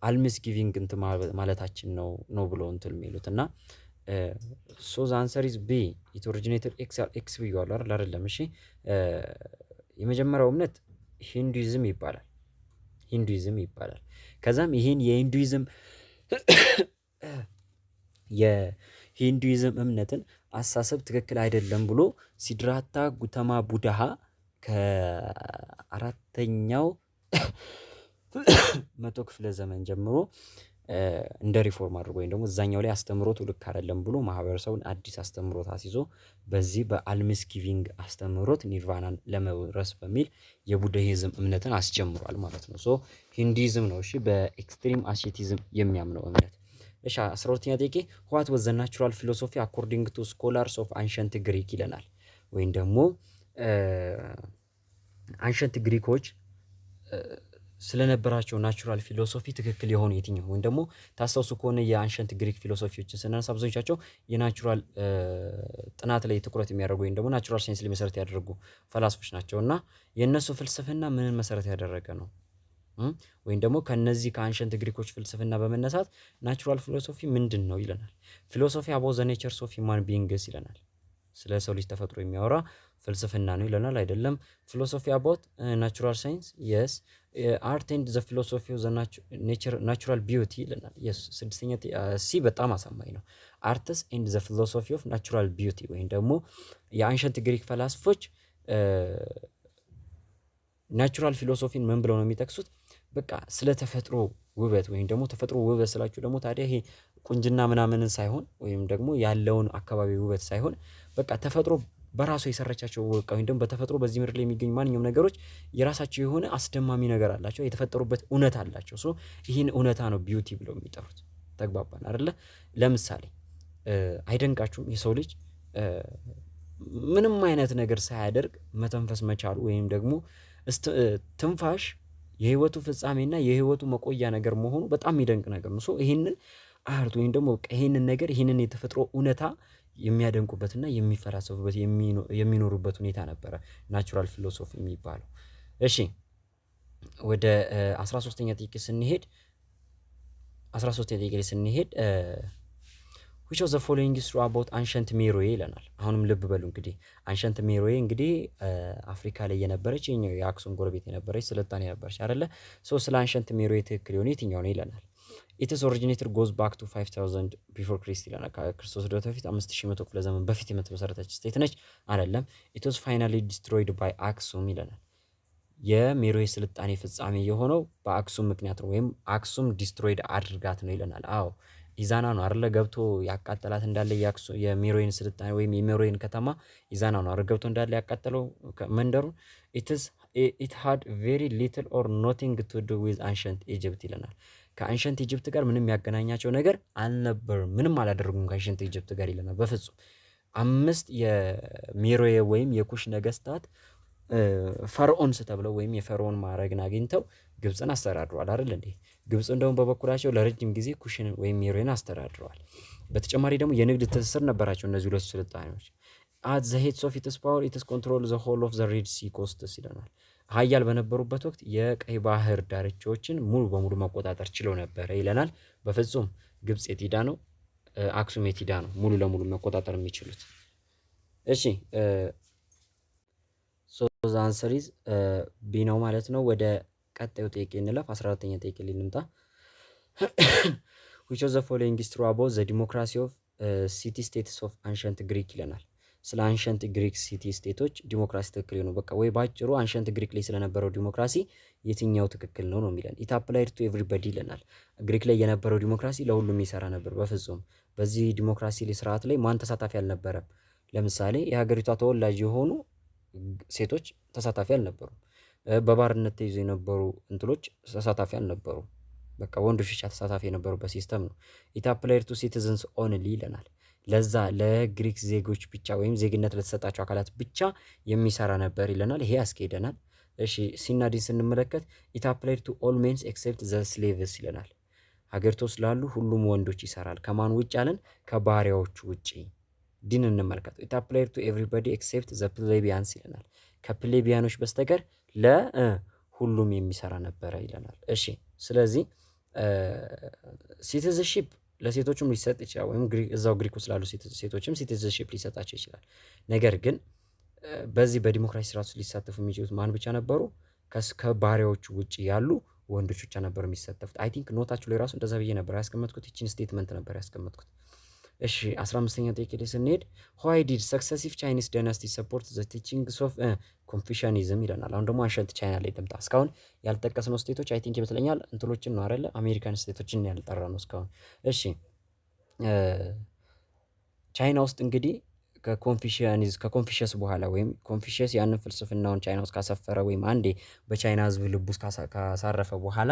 አልምስ ጊቪንግ እንትን ማለታችን ነው ብሎ እንትን የሚሉት እና ሶ ዘ አንሰር ኢዝ ቢ ኢት ኦሪጂኔትድ ኤክስ ብዬዋለሁ አይደል? አይደለም። እሺ የመጀመሪያው እምነት ሂንዱይዝም ይባላል። ከዛም ይሄን የሂንዱይዝም እምነትን አሳሰብ ትክክል አይደለም ብሎ ሲድራታ ጉተማ ቡድሃ ከአራተኛው መቶ ክፍለ ዘመን ጀምሮ እንደ ሪፎርም አድርጎ ወይም ደግሞ እዛኛው ላይ አስተምሮቱ ልክ አይደለም ብሎ ማህበረሰቡን አዲስ አስተምሮት አስይዞ በዚህ በአልምስ ጊቪንግ አስተምሮት ኒርቫናን ለመውረስ በሚል የቡድሂዝም እምነትን አስጀምሯል ማለት ነው። ሶ ሂንዱይዝም ነው እሺ በኤክስትሪም አሴቲዝም የሚያምነው እምነት። እሺ 12ኛ ጥያቄ ዋት ዋዝ ዘ ናቹራል ፊሎሶፊ አኮርዲንግ ቱ ስኮላርስ ኦፍ አንሸንት ግሪክ ይለናል። ወይም ደግሞ አንሸንት ግሪኮች ስለነበራቸው ናቹራል ፊሎሶፊ ትክክል የሆኑ የትኛው ወይም ደግሞ ታስታውሱ ከሆነ የአንሸንት ግሪክ ፊሎሶፊዎችን ስናነሳ ብዙዎቻቸው የናቹራል ጥናት ላይ ትኩረት የሚያደርጉ ወይም ደግሞ ናቹራል ሳይንስ ላይ መሰረት ያደረጉ ፈላስፎች ናቸው እና የእነሱ ፍልስፍና ምንን መሰረት ያደረገ ነው? ወይም ደግሞ ከነዚህ ከአንሸንት ግሪኮች ፍልስፍና በመነሳት ናቹራል ፊሎሶፊ ምንድን ነው ይለናል። ፊሎሶፊ አባውት ዘ ኔቸርስ ኦፍ ሂውማን ቢንግስ ይለናል። ስለ ሰው ልጅ ተፈጥሮ የሚያወራ ፍልስፍና ነው ይለናል። አይደለም። ፊሎሶፊ አባውት ናቹራል ሳይንስ የስ አርት ኤንድ ዘ ፊሎሶፊ ኦፍ ዘ ናቹራል ቢዩቲ ይለናል። የስ ስድስተኛ ሲ በጣም አሳማኝ ነው። አርትስ ኤንድ ዘ ፊሎሶፊ ኦፍ ናቹራል ቢዩቲ ወይም ደግሞ የአንሸንት ግሪክ ፈላስፎች ናቹራል ፊሎሶፊን ምን ብለው ነው የሚጠቅሱት? በቃ ስለ ተፈጥሮ ውበት ወይም ደግሞ ተፈጥሮ ውበት ስላችሁ ደግሞ ታዲያ ይሄ ቁንጅና ምናምንን ሳይሆን ወይም ደግሞ ያለውን አካባቢ ውበት ሳይሆን በቃ ተፈጥሮ በራሱ የሰረቻቸው በቃ ወይም ደግሞ በተፈጥሮ በዚህ ምድር ላይ የሚገኙ ማንኛውም ነገሮች የራሳቸው የሆነ አስደማሚ ነገር አላቸው፣ የተፈጠሩበት እውነት አላቸው። ሶ ይህን እውነታ ነው ቢዩቲ ብለው የሚጠሩት። ተግባባን አይደለ? ለምሳሌ አይደንቃችሁም የሰው ልጅ ምንም አይነት ነገር ሳያደርግ መተንፈስ መቻሉ ወይም ደግሞ ትንፋሽ የህይወቱ ፍጻሜና የህይወቱ መቆያ ነገር መሆኑ በጣም የሚደንቅ ነገር ነው። ሶ ይህንን አርት ወይም ደግሞ ይህንን ነገር ይህንን የተፈጥሮ እውነታ የሚያደንቁበትና የሚፈላሰፉበት የሚኖሩበት ሁኔታ ነበረ ናቹራል ፊሎሶፊ የሚባለው። እሺ ወደ 13ኛ ጥያቄ ስንሄድ 13ኛ ጥያቄ ስንሄድ which of the following is true about ancient ሜሮዌ ይለናል። አሁንም ልብ በሉ እንግዲህ አንሸንት ሜሮዌ እንግዲህ አፍሪካ ላይ የነበረች የአክሱም ጎረቤት የነበረች ስልጣኔ ነበረች አይደለ? ሶ ስለ አንሸንት ሜሮዌ ትክክል የሆነ የትኛው ነው ይለናል። it is originated goes back to 5000 before Christ ይለናል። ከክርስቶስ ልደት በፊት 5100 ክፍለ ዘመን በፊት የምትመሰረተች ስቴት ነች አይደለም። it was finally destroyed by አክሱም ይለናል። የሜሮዌ ስልጣኔ ፍጻሜ የሆነው በአክሱም ምክንያት ነው ወይም አክሱም ዲስትሮይድ አድርጋት ነው ይለናል። አዎ ኢዛና ነው አይደለ ገብቶ ያቃጠላት እንዳለ የሜሮዌን ስልጣኔ ወይም የሜሮዌን ከተማ ኢዛና ነው አይደል ገብቶ እንዳለ ያቃጠለው መንደሩን። it had very little or nothing to do with ancient Egypt ይለናል። ከአንሸንት ኢጅፕት ጋር ምንም ያገናኛቸው ነገር አልነበረም፣ ምንም አላደረጉም ከአንሸንት ኢጅፕት ጋር ይለናል። በፍጹም 5 የሜሮዌ ወይም የኩሽ ነገስታት ፈርዖንስ ተብለው ወይም የፈርዖን ማዕረግን አግኝተው ግብፅን አስተዳድረዋል አይደል እንዴ? ግብፅ እንደውም በበኩላቸው ለረጅም ጊዜ ኩሽን ወይም ሜሮዌን አስተዳድረዋል። በተጨማሪ ደግሞ የንግድ ትስስር ነበራቸው እነዚህ ሁለት ስልጣኔዎች። at the height of its power it control the whole of the red sea coasts ይለናል። ሀያል በነበሩበት ወቅት የቀይ ባህር ዳርቻዎችን ሙሉ በሙሉ መቆጣጠር ችለው ነበረ ይለናል። በፍጹም ግብፅ የት ሄዳ ነው? አክሱም የት ሄዳ ነው ሙሉ ለሙሉ መቆጣጠር የሚችሉት? እሺ ሶ ዘ አንሰር ኢዝ ቢ ነው ማለት ነው። ወደ ቀጣዩ ጥያቄ እንለፍ። 14ኛ ጥያቄ ላይ እንምጣ። which of the following is true about the democracy of city states of ancient Greek ይለናል። ስለ አንሸንት ግሪክ ሲቲ ስቴቶች ዲሞክራሲ ትክክል ነው። በቃ ወይ ባጭሩ አንሸንት ግሪክ ላይ ስለነበረው ዲሞክራሲ የትኛው ትክክል ነው ነው የሚለን። ኢት አፕላይድ ቱ ኤቭሪባዲ ይለናል። ግሪክ ላይ የነበረው ዲሞክራሲ ለሁሉም ይሰራ ነበር። በፍጹም በዚህ ዲሞክራሲ ስርዓት ላይ ማን ተሳታፊ አልነበረም? ለምሳሌ የሀገሪቷ ተወላጅ የሆኑ ሴቶች ተሳታፊ አልነበሩም። በባርነት ተይዞ የነበሩ እንትሎች ተሳታፊ አልነበሩም። በቃ ወንዶች ብቻ ተሳታፊ የነበሩበት ሲስተም ነው። ኢት አፕላይድ ቱ ሲቲዝንስ ኦንሊ ይለናል። ለዛ ለግሪክ ዜጎች ብቻ ወይም ዜግነት ለተሰጣቸው አካላት ብቻ የሚሰራ ነበር ይለናል። ይሄ ያስኬደናል። እሺ ሲና ዲን ስንመለከት ኢት አፕላይድ ቱ ኦል ሜንስ ኤክሴፕት ዘ ስሌቭስ ይለናል። ሀገሪቱ ውስጥ ላሉ ሁሉም ወንዶች ይሰራል። ከማን ውጭ አለን? ከባሪያዎቹ ውጭ። ዲን እንመልከት። ኢት አፕላይድ ቱ ኤቭሪባዲ ኤክሴፕት ዘ ፕሌቢያንስ ይለናል። ከፕሌቢያኖች በስተቀር ለሁሉም የሚሰራ ነበረ ይለናል። እሺ ስለዚህ ሲቲዝንሺፕ ለሴቶችም ሊሰጥ ይችላል፣ ወይም እዛው ግሪክ ውስጥ ላሉ ሴቶችም ሲቲዝንሺፕ ሊሰጣቸው ይችላል። ነገር ግን በዚህ በዲሞክራሲ ስርዓት ውስጥ ሊሳተፉ የሚችሉት ማን ብቻ ነበሩ? ከባሪያዎቹ ውጭ ያሉ ወንዶች ብቻ ነበሩ የሚሳተፉት። አይ ቲንክ ኖታችሁ ላይ ራሱ እንደዛ ብዬ ነበር ያስቀመጥኩት። ይችን ስቴትመንት ነበር ያስቀመጥኩት። እሺ 15ኛ ጥያቄ ላይ ስንሄድ ዋይ ዲድ ሰክሰሲቭ ቻይኒስ ዳይናስቲ ሰፖርት ዘ ቲቺንግስ ኦፍ ኮንፊሽያኒዝም ይለናል። አሁን ደግሞ አንሸንት ቻይና ላይ ልምጣ። እስካሁን ያልጠቀስነው ስቴቶች አይ ቲንክ ይመስለኛል እንትሎችን ነው አይደለ? አሜሪካን ስቴቶችን ያልጠራ ነው እስካሁን። እሺ ቻይና ውስጥ እንግዲህ ከኮንፊሽየስ በኋላ ወይም ኮንፊሽየስ ያንን ፍልስፍናውን ቻይና ውስጥ ካሰፈረ ወይም አንዴ በቻይና ሕዝብ ልብ ውስጥ ካሳረፈ በኋላ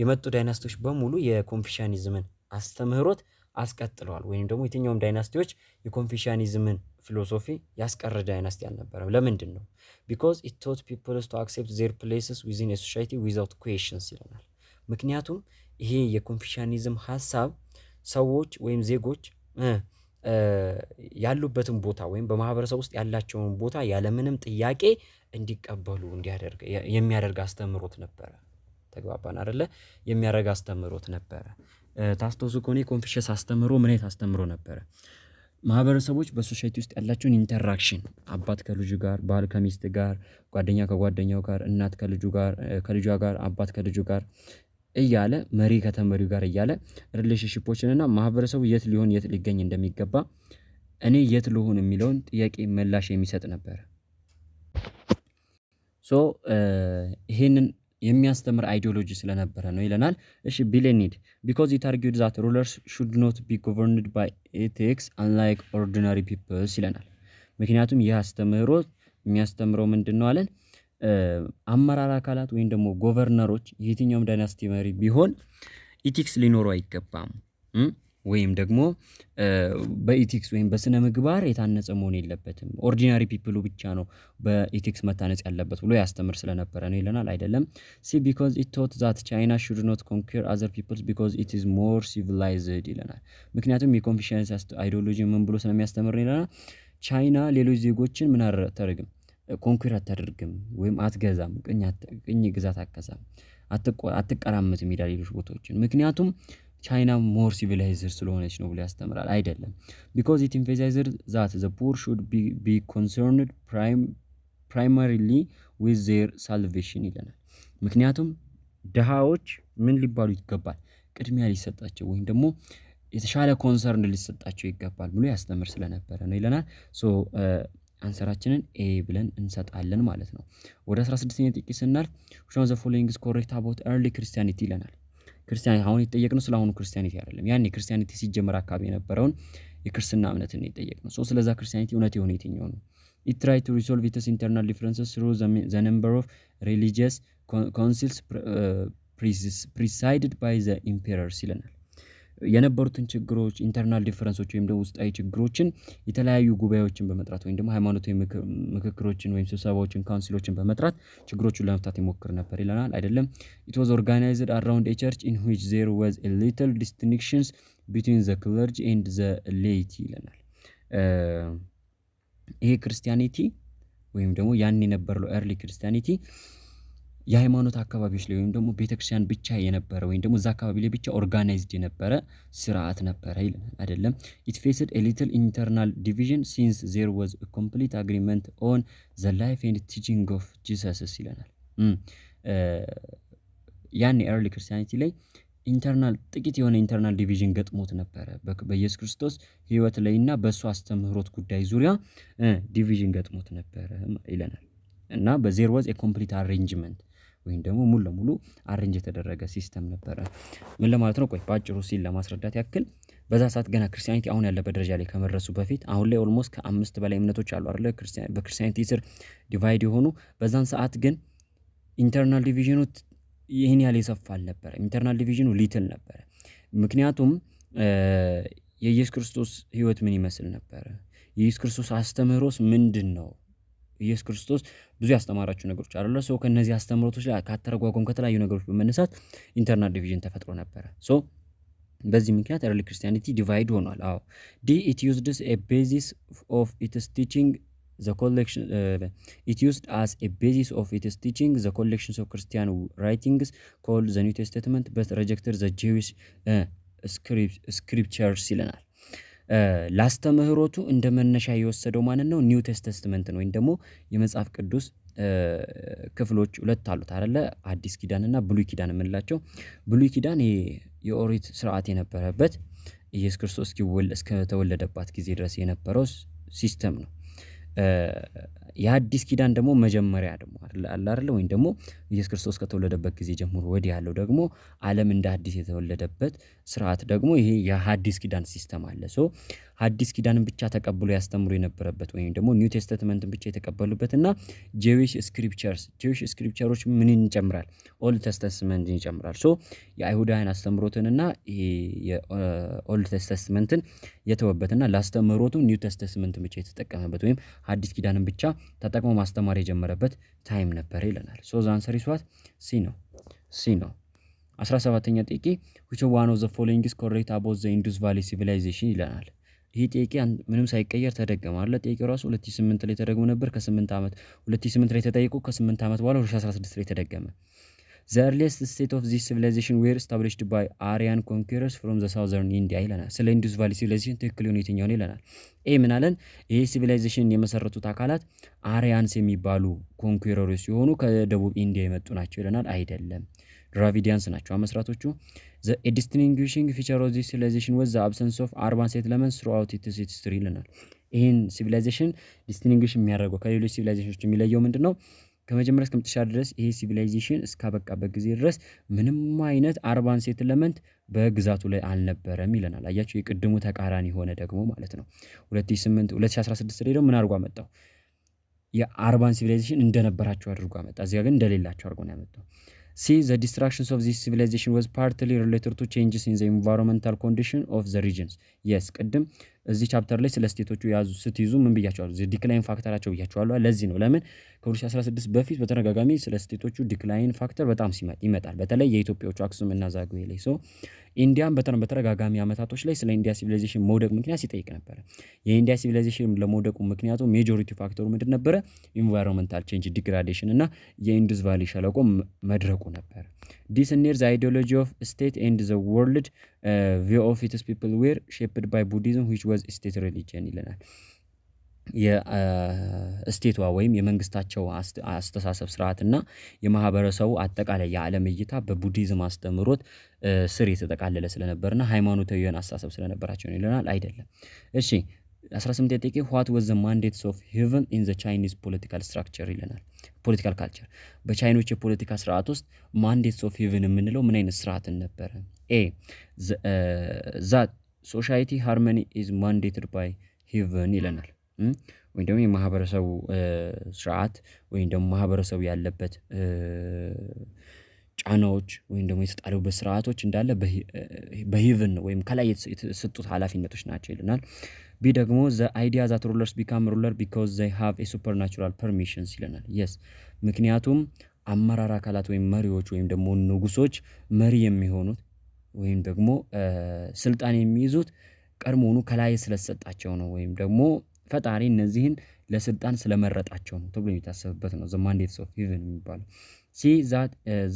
የመጡ ዳይናስቲዎች በሙሉ የኮንፊሽያኒዝምን አስተምህሮት አስቀጥለዋል። ወይም ደግሞ የትኛውም ዳይናስቲዎች የኮንፊሽያኒዝምን ፊሎሶፊ ያስቀረ ዳይናስቲ አልነበረም። ለምንድን ነው? ቢኮዝ ኢት ቶት ፒፕልስ ቱ አክሴፕት ዜር ፕሌስስ ዊዝን ኤ ሶሳይቲ ዊዛውት ኩዌሽንስ ይለናል። ምክንያቱም ይሄ የኮንፊሽያኒዝም ሀሳብ ሰዎች ወይም ዜጎች ያሉበትን ቦታ ወይም በማህበረሰብ ውስጥ ያላቸውን ቦታ ያለምንም ጥያቄ እንዲቀበሉ የሚያደርግ አስተምህሮት ነበረ። ተግባባን አይደለ? የሚያደርግ አስተምህሮት ነበረ። ታስታውሱ ከሆነ የኮንፊሽየስ አስተምህሮ ምን አይነት አስተምህሮ ነበረ? ማህበረሰቦች በሶሳይቲ ውስጥ ያላቸውን ኢንተራክሽን አባት ከልጁ ጋር፣ ባል ከሚስት ጋር፣ ጓደኛ ከጓደኛው ጋር፣ እናት ከልጇ ጋር፣ አባት ከልጁ ጋር እያለ መሪ ከተመሪው ጋር እያለ ሪሌሽንሺፖችንና ማህበረሰቡ የት ሊገኝ እንደሚገባ እኔ የት ልሆን የሚለውን ጥያቄ ምላሽ የሚሰጥ ነበር። ሶ ይሄንን የሚያስተምር አይዲዮሎጂ ስለነበረ ነው ይለናል። እሺ ቢሌኒድ ቢኮዝ ኢት አርጊውድ ዛት ሩለርስ ሹድ ኖት ቢ ጎቨርንድ ባይ ኤቲክስ አንላይክ ኦርዲናሪ ፒፕልስ ይለናል። ምክንያቱም ይህ አስተምህሮት የሚያስተምረው ምንድን ነው አለን? አመራር አካላት ወይም ደግሞ ጎቨርነሮች የትኛውም ዳይናስቲ መሪ ቢሆን ኢቲክስ ሊኖረው አይገባም፣ ወይም ደግሞ በኢቲክስ ወይም በስነ ምግባር የታነጸ መሆን የለበትም። ኦርዲናሪ ፒፕሉ ብቻ ነው በኢቲክስ መታነጽ ያለበት ብሎ ያስተምር ስለነበረ ነው ይለናል። አይደለም ሲ ቢኮዝ ኢት ቶት ዛት ቻይና ሹድ ኖት ኮንኩር አዘር ፒፕልስ ቢኮዝ ኢት ኢዝ ሞር ሲቪላይዝድ ይለናል። ምክንያቱም የኮንፊሽየንስ አይዲዮሎጂ ምን ብሎ ስለሚያስተምር ይለናል፣ ቻይና ሌሎች ዜጎችን ምን አታደርግም፣ ኮንኩር አታደርግም ወይም አትገዛም፣ ቅኝ ግዛት አትገዛም፣ አትቀራመትም ይላል ሌሎች ቦታዎችን። ምክንያቱም ቻይና ሞር ሲቪላይዝድ ስለሆነች ነው ብሎ ያስተምራል። አይደለም ቢኮዝ ኢት ኢምፌሳይዝድ ዛት ዘ ፑር ሹድ ቢ ኮንሰርንድ ፕራይማሪሊ ዊዝ ዜር ሳልቬሽን ይለናል። ምክንያቱም ድሃዎች ምን ሊባሉ ይገባል? ቅድሚያ ሊሰጣቸው ወይም ደግሞ የተሻለ ኮንሰርን ሊሰጣቸው ይገባል ብሎ ያስተምር ስለነበረ ነው ይለናል። ሶ አንሰራችንን ኤ ብለን እንሰጣለን ማለት ነው። ወደ 16ኛ ጥያቄ ስናልፍ which of the following is correct about early Christianity ይለናል። ክርስቲያኒቲ አሁን የጠየቅነው ስለ አሁኑ ክርስቲያኒቲ አይደለም። ያኔ ክርስቲያኒቲ ሲጀመር አካባቢ የነበረውን የክርስትና እምነትን ነው የጠየቅነው። ሶ ስለዛ ክርስቲያኒቲ እውነት የሆነ የትኛው ነው? it try to resolve its internal differences through the number of religious councils presided by the emperors ይለናል። የነበሩትን ችግሮች ኢንተርናል ዲፈረንሶች ወይም ደግሞ ውስጣዊ ችግሮችን የተለያዩ ጉባኤዎችን በመጥራት ወይም ደግሞ ሃይማኖታዊ ምክክሮችን ወይም ስብሰባዎችን ካውንሲሎችን በመጥራት ችግሮቹን ለመፍታት ይሞክር ነበር ይለናል። አይደለም it was organized around a church in which there was a little distinctions between the clergy and the laity ይለናል። ይሄ ክርስቲያኒቲ ወይም ደግሞ ያን የነበረው ኤርሊ ክርስቲያኒቲ የሃይማኖት አካባቢዎች ላይ ወይም ደግሞ ቤተክርስቲያን ብቻ የነበረ ወይም ደግሞ እዛ አካባቢ ላይ ብቻ ኦርጋናይዝድ የነበረ ስርዓት ነበረ ይለናል። አይደለም it faced a little internal division since there was a complete agreement on the life and teaching of Jesus ይለናል። ያን ኤርሊ ክርስቲያኒቲ ላይ ጥቂት የሆነ ኢንተርናል ዲቪዥን ገጥሞት ነበረ በኢየሱስ ክርስቶስ ህይወት ላይና በእሱ አስተምህሮት ጉዳይ ዙሪያ ዲቪዥን ገጥሞት ነበረ ይለናል። እና በዜር was a complete arrangement ወይም ደግሞ ሙሉ ለሙሉ አሬንጅ የተደረገ ሲስተም ነበረ። ምን ለማለት ነው? ቆይ ባጭሩ ሲል ለማስረዳት ያክል በዛ ሰዓት ገና ክርስቲያኒቲ አሁን ያለበት ደረጃ ላይ ከመድረሱ በፊት አሁን ላይ ኦልሞስት ከ5 በላይ እምነቶች አሉ አይደል? በክርስቲያኒቲ ስር ዲቫይድ የሆኑ በዛን ሰዓት ግን ኢንተርናል ዲቪዥኑ ይህን ያህል የሰፋ አልነበረም። ኢንተርናል ዲቪዥኑ ሊትል ነበረ። ምክንያቱም የኢየሱስ ክርስቶስ ህይወት ምን ይመስል ነበረ? የኢየሱስ ክርስቶስ አስተምህሮስ ምንድን ነው? ኢየሱስ ክርስቶስ ብዙ ያስተማራቸው ነገሮች አይደለ? ሶ ከነዚህ አስተምህሮቶች ላይ ካተረጓጎም ከተለያዩ ነገሮች በመነሳት ኢንተርናል ዲቪዥን ተፈጥሮ ነበረ። ሶ በዚህ ምክንያት ኤርሊ ክርስቲያኒቲ ዲቫይድ ሆኗል። አዎ ኢት ዩዝድስ ኤ ቤዚስ ኦፍ ኢትስ ቲቺንግ the collection it used as a basis of its teaching the collections of Christian writings called the New Testament but rejected the Jewish scriptures ይለናል። ላስተምህሮቱ እንደ መነሻ የወሰደው ማንን ነው? ኒው ቴስተመንት ነው፣ ወይም ደግሞ የመጽሐፍ ቅዱስ ክፍሎች ሁለት አሉት አይደለ? አዲስ ኪዳንና ብሉይ ኪዳን የምንላቸው። ብሉይ ኪዳን የኦሪት ስርዓት የነበረበት ኢየሱስ ክርስቶስ እስከተወለደባት ጊዜ ድረስ የነበረው ሲስተም ነው። የአዲስ ኪዳን ደግሞ መጀመሪያ ደግሞ አለ አይደለ? ወይም ደግሞ ኢየሱስ ክርስቶስ ከተወለደበት ጊዜ ጀምሮ ወዲህ ያለው ደግሞ ዓለም እንደ አዲስ የተወለደበት ስርዓት ደግሞ ይሄ የሐዲስ ኪዳን ሲስተም አለ። ሶ ሐዲስ ኪዳንን ብቻ ተቀብሎ ያስተምሩ የነበረበት ወይም ደግሞ ኒው ቴስተመንትን ብቻ የተቀበሉበትና ጄዊሽ ስክሪፕቸሮች ምን ይጨምራል? ኦልድ ቴስተመንትን ይጨምራል። ሶ የአይሁዳውያን አስተምሮትንና የኦልድ ቴስተመንትን የተወበትና ላስተምሮቱ ኒው ቴስተመንትን ብቻ የተጠቀመበት ወይም ሐዲስ ኪዳንን ብቻ ተጠቅሞ ማስተማር የጀመረበት ታይም ነበር ይለናል። ሶ ዘ አንሰር ኢዝ ዋት? ሲ ነው። 17ኛ ጥያቄ which one of the following is correct about the Indus Valley civilization ይለናል። ይህ ጥያቄ ምንም ሳይቀየር ተደገመ አይደል? ጥያቄው ራሱ 2008 ላይ ተደግሞ ነበር። ከ8 ዓመት 2008 ላይ ተጠይቆ ከ8 ዓመት በኋላ 2016 ላይ ተደገመ። The earliest state of this civilization were established by Aryan conquerors from the southern India ይለናል። ስለ ኢንዱስ ቫሊ ሲቪላይዜሽን ትክክል የሆነ የትኛው ነው ይለናል። ምን አለን? ይሄ ሲቪላይዜሽን የመሰረቱት አካላት አሪያንስ የሚባሉ ኮንኩረሮች ሲሆኑ ከደቡብ ኢንዲያ የመጡ ናቸው ይለናል። አይደለም፣ ድራቪዲያንስ ናቸው መስራቶቹ። The distinguishing feature of this civilization was the absence of urban settlements throughout its history ይለናል። ይህን ሲቪላይዜሽን ዲስቲንጉሽ የሚያደርገው ከሌሎች ሲቪላይዜሽኖች የሚለየው ምንድን ነው? ከመጀመሪያ እስከ መጨረሻ ድረስ ይሄ ሲቪላይዜሽን እስካበቃበት ጊዜ ድረስ ምንም አይነት አርባን ሴትልመንት በግዛቱ ላይ አልነበረም ይለናል። አያችሁ፣ የቅድሙ ተቃራኒ ሆነ ደግሞ ማለት ነው። 2016 ላይ ደግሞ ምን አድርጎ አመጣው? የአርባን ሲቪላይዜሽን እንደነበራቸው አድርጎ አመጣ። እዚያ ግን እንደሌላቸው አድርጎ ነው ያመጣው። the destruction of this civilization was partly related to changes in the environmental condition of the regions. yes ቅድም እዚህ ቻፕተር ላይ ስለ ስቴቶቹ ስትይዙ ምን ብያቸዋለሁ? ዲክላይን ፋክተራቸው ብያቸዋለሁ። ለዚህ ነው ለምን ከ2016 በፊት በተደጋጋሚ ስለ ስቴቶቹ ዲክላይን ፋክተር በጣም ይመጣል። በተለይ የኢትዮጵያዎቹ አክሱም እና ዛጉዌ ላይ ኢንዲያን በተደጋጋሚ አመታቶች ላይ ስለ ኢንዲያ ሲቪላይዜሽን መውደቅ ምክንያት ሲጠይቅ ነበር። የኢንዲያ ሲቪላይዜሽን ለመውደቁ ምክንያቱ ሜጆሪቲ ፋክተሩ ምንድን ነበረ? ኢንቫይሮንመንታል ቼንጅ ዲግራዴሽን እና የኢንዱስ ቫሊ ሸለቆ መድረቁ ነበር። this near the ideology of state and the world view of its people were shaped by Buddhism which was state religion ይለናል። የስቴቷ ወይም የመንግስታቸው አስተሳሰብ ስርዓትና የማህበረሰቡ አጠቃላይ የዓለም እይታ በቡዲዝም አስተምሮት ስር የተጠቃለለ ስለነበርና ሃይማኖታዊያን አስተሳሰብ ስለነበራቸው ነው ይለናል። አይደለም። እሺ 18 ጥያቄ what was the mandates of heaven in the Chinese political structure ይለናል። ፖለቲካል ካልቸር በቻይኖች የፖለቲካ ስርዓት ውስጥ ማንዴትስ ኦፍ ሄቨን የምንለው ምን አይነት ስርዓትን ነበረ? that society harmony is mandated by heaven ይለናል። ወይም ደግሞ የማህበረሰቡ ስርዓት ወይም ደግሞ ማህበረሰቡ ያለበት ጫናዎች ወይም ደግሞ የተጣሉበት ስርዓቶች እንዳለ በሄቨን ወይም ከላይ የተሰጡት ኃላፊነቶች ናቸው ይለናል። ቢ ደግሞ the idea that rulers become ruler because they have a supernatural permissions ይለናል። yes ምክንያቱም አመራር አካላት ወይም መሪዎች ወይም ደግሞ ንጉሶች መሪ የሚሆኑት ወይም ደግሞ ስልጣን የሚይዙት ቀድሞውኑ ከላይ ስለተሰጣቸው ነው ወይም ደግሞ ፈጣሪ እነዚህን ለስልጣን ስለመረጣቸው ነው ተብሎ የሚታሰብበት ነው the mandates of heaven የሚባለው። see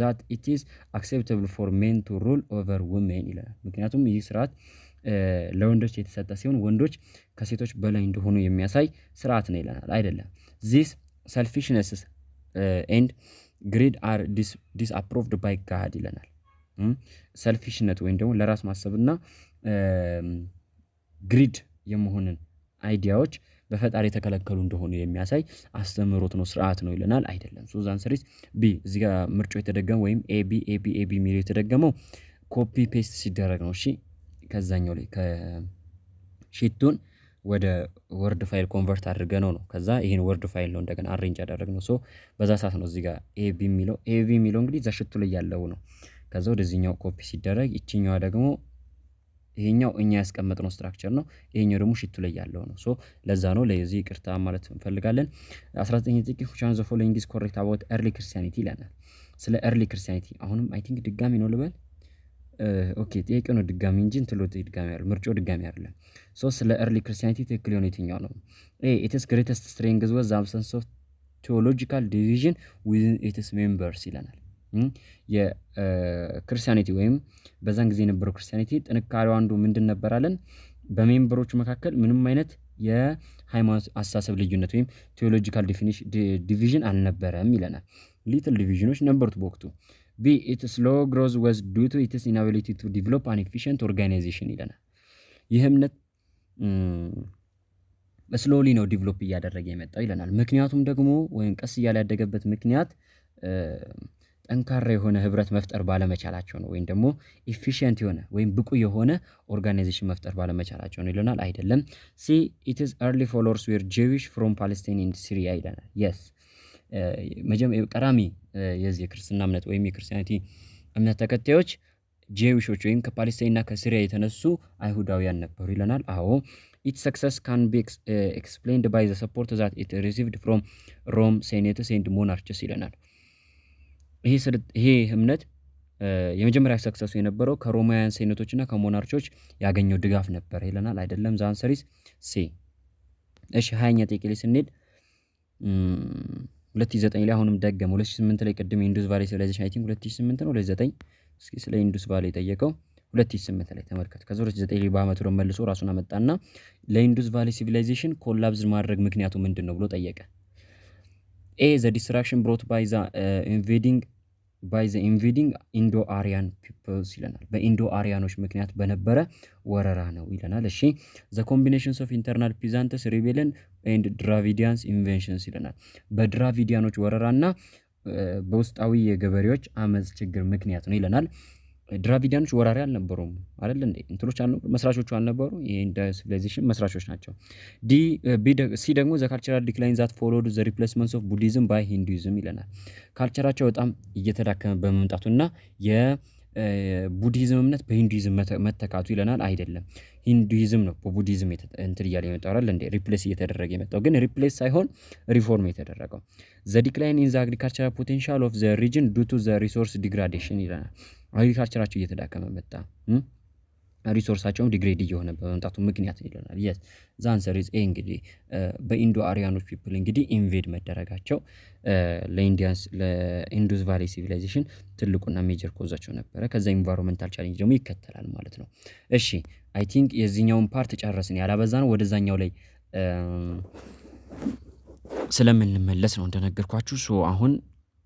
that it is acceptable for men to rule over women ይላል። ምክንያቱም ይህ ስርዓት ለወንዶች የተሰጠ ሲሆን ወንዶች ከሴቶች በላይ እንደሆኑ የሚያሳይ ስርዓት ነው ይለናል። አይደለም። this selfishness and greed are disapproved by God ይለናል። ሰልፊሽነት ወይም ደግሞ ለራስ ማሰብና ግሪድ የመሆንን አይዲያዎች በፈጣሪ የተከለከሉ እንደሆኑ የሚያሳይ አስተምህሮት ነው፣ ስርዓት ነው ይለናል። አይደለም። ሶ ዘ አንሰር ኢዝ ቢ። እዚህ ጋር ምርጫው የተደገመው ወይም ኤቢ የሚለው የተደገመው ኮፒ ፔስት ሲደረግ ነው። እሺ ከዛኛው ላይ ከሺቱን ወደ ወርድ ፋይል ኮንቨርት አድርገነው ነው። ከዛ ይሄን ወርድ ፋይል ነው እንደገና አሬንጅ ያደረግነው። ሶ በዛ ሰዓት ነው እዚህ ጋር ኤቢ የሚለው እንግዲህ እዛ ሽቱ ላይ ያለው ነው። ከዛ ወደዚህኛው ኮፒ ሲደረግ ይችኛዋ ደግሞ ይሄኛው እኛ ያስቀመጥነው ስትራክቸር ነው። ይሄኛው ደግሞ ሽቱ ላይ ያለው ነው። ሶ ለዛ ነው ለዚህ ይቅርታ ማለት እንፈልጋለን። 19 ጥቂት which one of the following is correct about early Christianity ይላል። ስለ early Christianity አሁንም አይ ቲንክ ድጋሚ ነው ልበል። ኦኬ ጥያቄው ነው ድጋሚ እንጂ እንትሎት ድጋሚ አይደለም፣ ምርጫው ድጋሚ አይደለም። ሶ ስለ early Christianity ትክክል የሆነ የትኛው ነው? it is greatest strength was the absence of theological division within its members ይለናል። የክርስቲያኒቲ ወይም በዛን ጊዜ የነበረው ክርስቲያኒቲ ጥንካሬው አንዱ ምንድን ነበራለን? በሜምበሮች መካከል ምንም አይነት የሃይማኖት አስተሳሰብ ልዩነት ወይም ቴዎሎጂካል ዲቪዥን አልነበረም ይለናል። ሊትል ዲቪዥኖች ነበሩት በወቅቱ። ቢ ኢትስ ስሎ ግሮዝ ዋዝ ዱ ቱ ኢትስ ኢናቢሊቲ ቱ ዲቨሎፕ አን ኤፊሽንት ኦርጋናይዜሽን ይለናል። ይህ እምነት ስሎሊ ነው ዲቨሎፕ እያደረገ የመጣው ይለናል። ምክንያቱም ደግሞ ወይም ቀስ እያለ ያደገበት ምክንያት ጠንካራ የሆነ ህብረት መፍጠር ባለመቻላቸው ነው። ወይም ደግሞ ኢፊሽንት የሆነ ወይም ብቁ የሆነ ኦርጋናይዜሽን መፍጠር ባለመቻላቸው ነው ይለናል። አይደለም። ሲ ኢት ኢዝ ኤርሊ ፎሎወርስ ዌር ጄዊሽ ፍሮም ፓለስታይን ኤንድ ሲሪያ ይለናል። የስ ቀዳሚ የዚህ የክርስትና እምነት ወይም የክርስቲያኒቲ እምነት ተከታዮች ጄዊሾች ወይም ከፓለስታይንና ከሲሪያ የተነሱ አይሁዳውያን ነበሩ ይለናል። አዎ ኢትስ ሰክሰስ ካን ቢ ኤክስፕሌንድ ባይ ዘ ሰፖርት ዛት ኢት ሪሲቭድ ፍሮም ሮም ሴኔትስ ኤንድ ሞናርችስ ይለናል። ይሄ እምነት የመጀመሪያ ሰክሰሱ የነበረው ከሮማውያን ሴኔቶችና ከሞናርቾች ያገኘው ድጋፍ ነበር ይለናል። አይደለም። ዘ አንሰር ኢዝ ሲ። እሺ 20ኛ ጥያቄ ላይ ስንሄድ 2009 ላይ አሁንም ደገመ። 2008 ላይ ቅድም ኢንዱስ ቫሊ ሲቪላይዜሽን አይ ቲንክ 2008 ነው 2009 እስኪ ስለ ኢንዱስ ቫሊ ጠየቀው 2008 ላይ ተመልከት። ከዛ 2009 ላይ በአመቱ ደግሞ መልሶ ራሱን አመጣና ለኢንዱስ ቫሊ ሲቪላይዜሽን ኮላፕስ ማድረግ ምክንያቱ ምንድን ነው ብሎ ጠየቀ። ኤ ዘ ዲስትራክሽን ብሮት ባይ ዘ ኢንቬዲንግ ኢንዶ አሪያን ፒፕልስ ይለናል። በኢንዶ አሪያኖች ምክንያት በነበረ ወረራ ነው ይለናል። እሺ ዘ ኮምቢኔሽንስ ኦፍ ኢንተርናል ፒዛንትስ ሪቤልን ኤንድ ድራቪዲያንስ ኢንቬንሽንስ ይለናል። በድራቪዲያኖች ወረራና በውስጣዊ የገበሬዎች አመፅ ችግር ምክንያት ነው ይለናል። ድራቪዲያኖች ወራሪ አልነበሩም አይደል እንዴ? እንትሎች አልነበሩ፣ መስራቾቹ አልነበሩ። ይሄ እንደ ሲቪላይዜሽን መስራቾች ናቸው። ሲ ደግሞ ዘ ካልቸራል ዲክላይን ዛት ፎሎድ ዘ ሪፕሌስመንት ኦፍ ቡዲዝም ባይ ሂንዱይዝም ይለናል። ካልቸራቸው በጣም እየተዳከመ በመምጣቱና የቡዲዝም እምነት በሂንዱይዝም መተካቱ ይለናል። አይደለም፣ ሂንዱይዝም ነው በቡዲዝም እንትን እያለ የመጣው አይደል እንዴ? ሪፕሌስ እየተደረገ የመጣው ግን ሪፕሌስ ሳይሆን ሪፎርም የተደረገው። ዘ ዲክላይን ኢን ዘ አግሪካልቸራል ፖቴንሻል ኦፍ ዘ ሪጅን ዱ ቱ ዘ ሪሶርስ ዲግራዴሽን ይለናል። አግሪካልቸራቸው እየተዳከመ መጣ፣ ሪሶርሳቸውም ዲግሬድ እየሆነ በመምጣቱ ምክንያት ይለናል። የስ ዘ አንሰር ኢዝ ኤ። እንግዲህ በኢንዶ አሪያኖች ፒፕል እንግዲህ ኢንቬድ መደረጋቸው ለኢንዱስ ቫሊ ሲቪላይዜሽን ትልቁና ሜጀር ኮዛቸው ነበረ። ከዛ ኢንቫይሮንመንታል ቻሌንጅ ደግሞ ይከተላል ማለት ነው። እሺ አይ ቲንክ የዚህኛውን ፓርት ጨረስን። ያላበዛ ነው ወደዛኛው ላይ ስለምንመለስ ነው እንደነገርኳችሁ። ሶ አሁን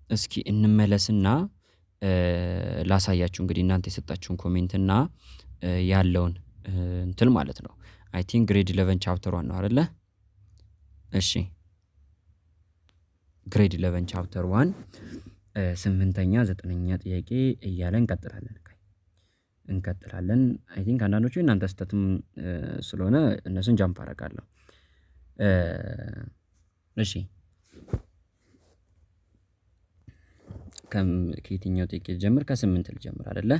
እስኪ እንመለስና ላሳያችሁ እንግዲህ እናንተ የሰጣችሁን ኮሜንትና ያለውን እንትን ማለት ነው። አይ ቲንክ ግሬድ 11 ቻፕተር 1 ነው አይደለ? እሺ ግሬድ 11 ቻፕተር 1 8ኛ 9ኛ ጥያቄ እያለ እንቀጥላለን። አይ ቲንክ አንዳንዶቹ እናንተ ስተትም ስለሆነ እነሱን ጃምፕ አደርጋለሁ። እሺ ከየትኛው ጥያቄ ጀምር? ከ8 ልጀምር አይደለ?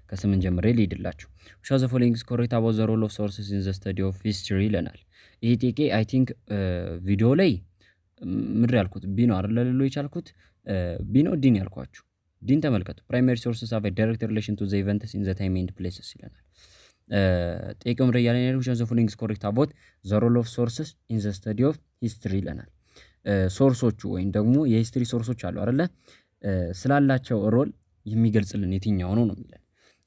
ከ8 ጀምሬ ልሂድላችሁ። ሾው ዘ ፎሎዊንግ ኢዝ ኮሬክት አባውት ዘ ሮል ኦፍ ሶርስስ ኢን ዘ ስተዲ ኦፍ ሂስትሪ ይለናል። ይሄ ጥያቄ አይ ቲንክ ቪዲዮ ላይ ምድር ያልኩት ቢ ነው አይደለ? ልሎ የቻልኩት ቢ ነው ዲን ያልኳችሁ። ዲን ተመልከቱ። ፕራይመሪ ሶርስስ ሃቭ ኤ ዳይሬክት ሪሌሽን ቱ ዘ ኢቨንትስ ኢን ዘ ታይም ኤንድ ፕሌስስ ይለናል። ጥያቄው ምድር ያለ ነው። ሾው ዘ ፎሎዊንግ ኢዝ ኮሬክት አባውት ዘ ሮል ኦፍ ሶርስስ ኢን ዘ ስተዲ ኦፍ ሂስትሪ ይለናል። ሶርሶቹ ወይም ደግሞ የሂስትሪ ሶርሶች አሉ አይደለ? ስላላቸው ሮል የሚገልጽልን የትኛው ነው ነው የሚለን።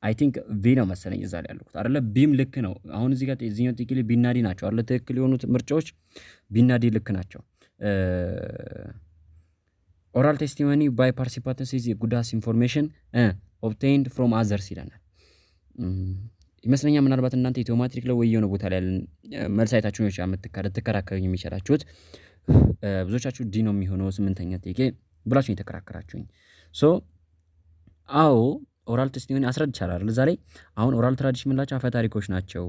አይ ቲንክ ቢ ነው መሰለኝ እዛ ላይ ያልኩት አይደለ? ቢም ልክ ነው። አሁን እዚህ ጋር እዚህኛው ጥያቄ ላይ ቢና ዲ ናቸው አይደለ? ትክክል የሆኑት ምርጫዎች ቢና ዲ ልክ ናቸው። ኦራል ቴስቲሞኒ ባይ ፓርቲሲፓንትስ ኢዝ ጉዳስ ኢንፎርሜሽን ኦብቴይንድ ፍሮም አዘርስ ይለናል ይመስለኛል። ምናልባት እናንተ ኢትዮማትሪክ ላይ ወይ የሆነ ቦታ ላይ ያለን መልስ አይታችሁ ነው ልትከራከሩኝ የሚችላችሁት። ብዙዎቻችሁ ዲ ነው የሚሆነው 8ኛ ጥያቄ ብላችሁ የተከራከራችሁኝ። ሶ አዎ ኦራል ቴስቲሞኒ አስረድቻለሁ አይደል? እዛ ላይ አሁን ኦራል ትራዲሽን የምንላቸው አፈ ታሪኮች ናቸው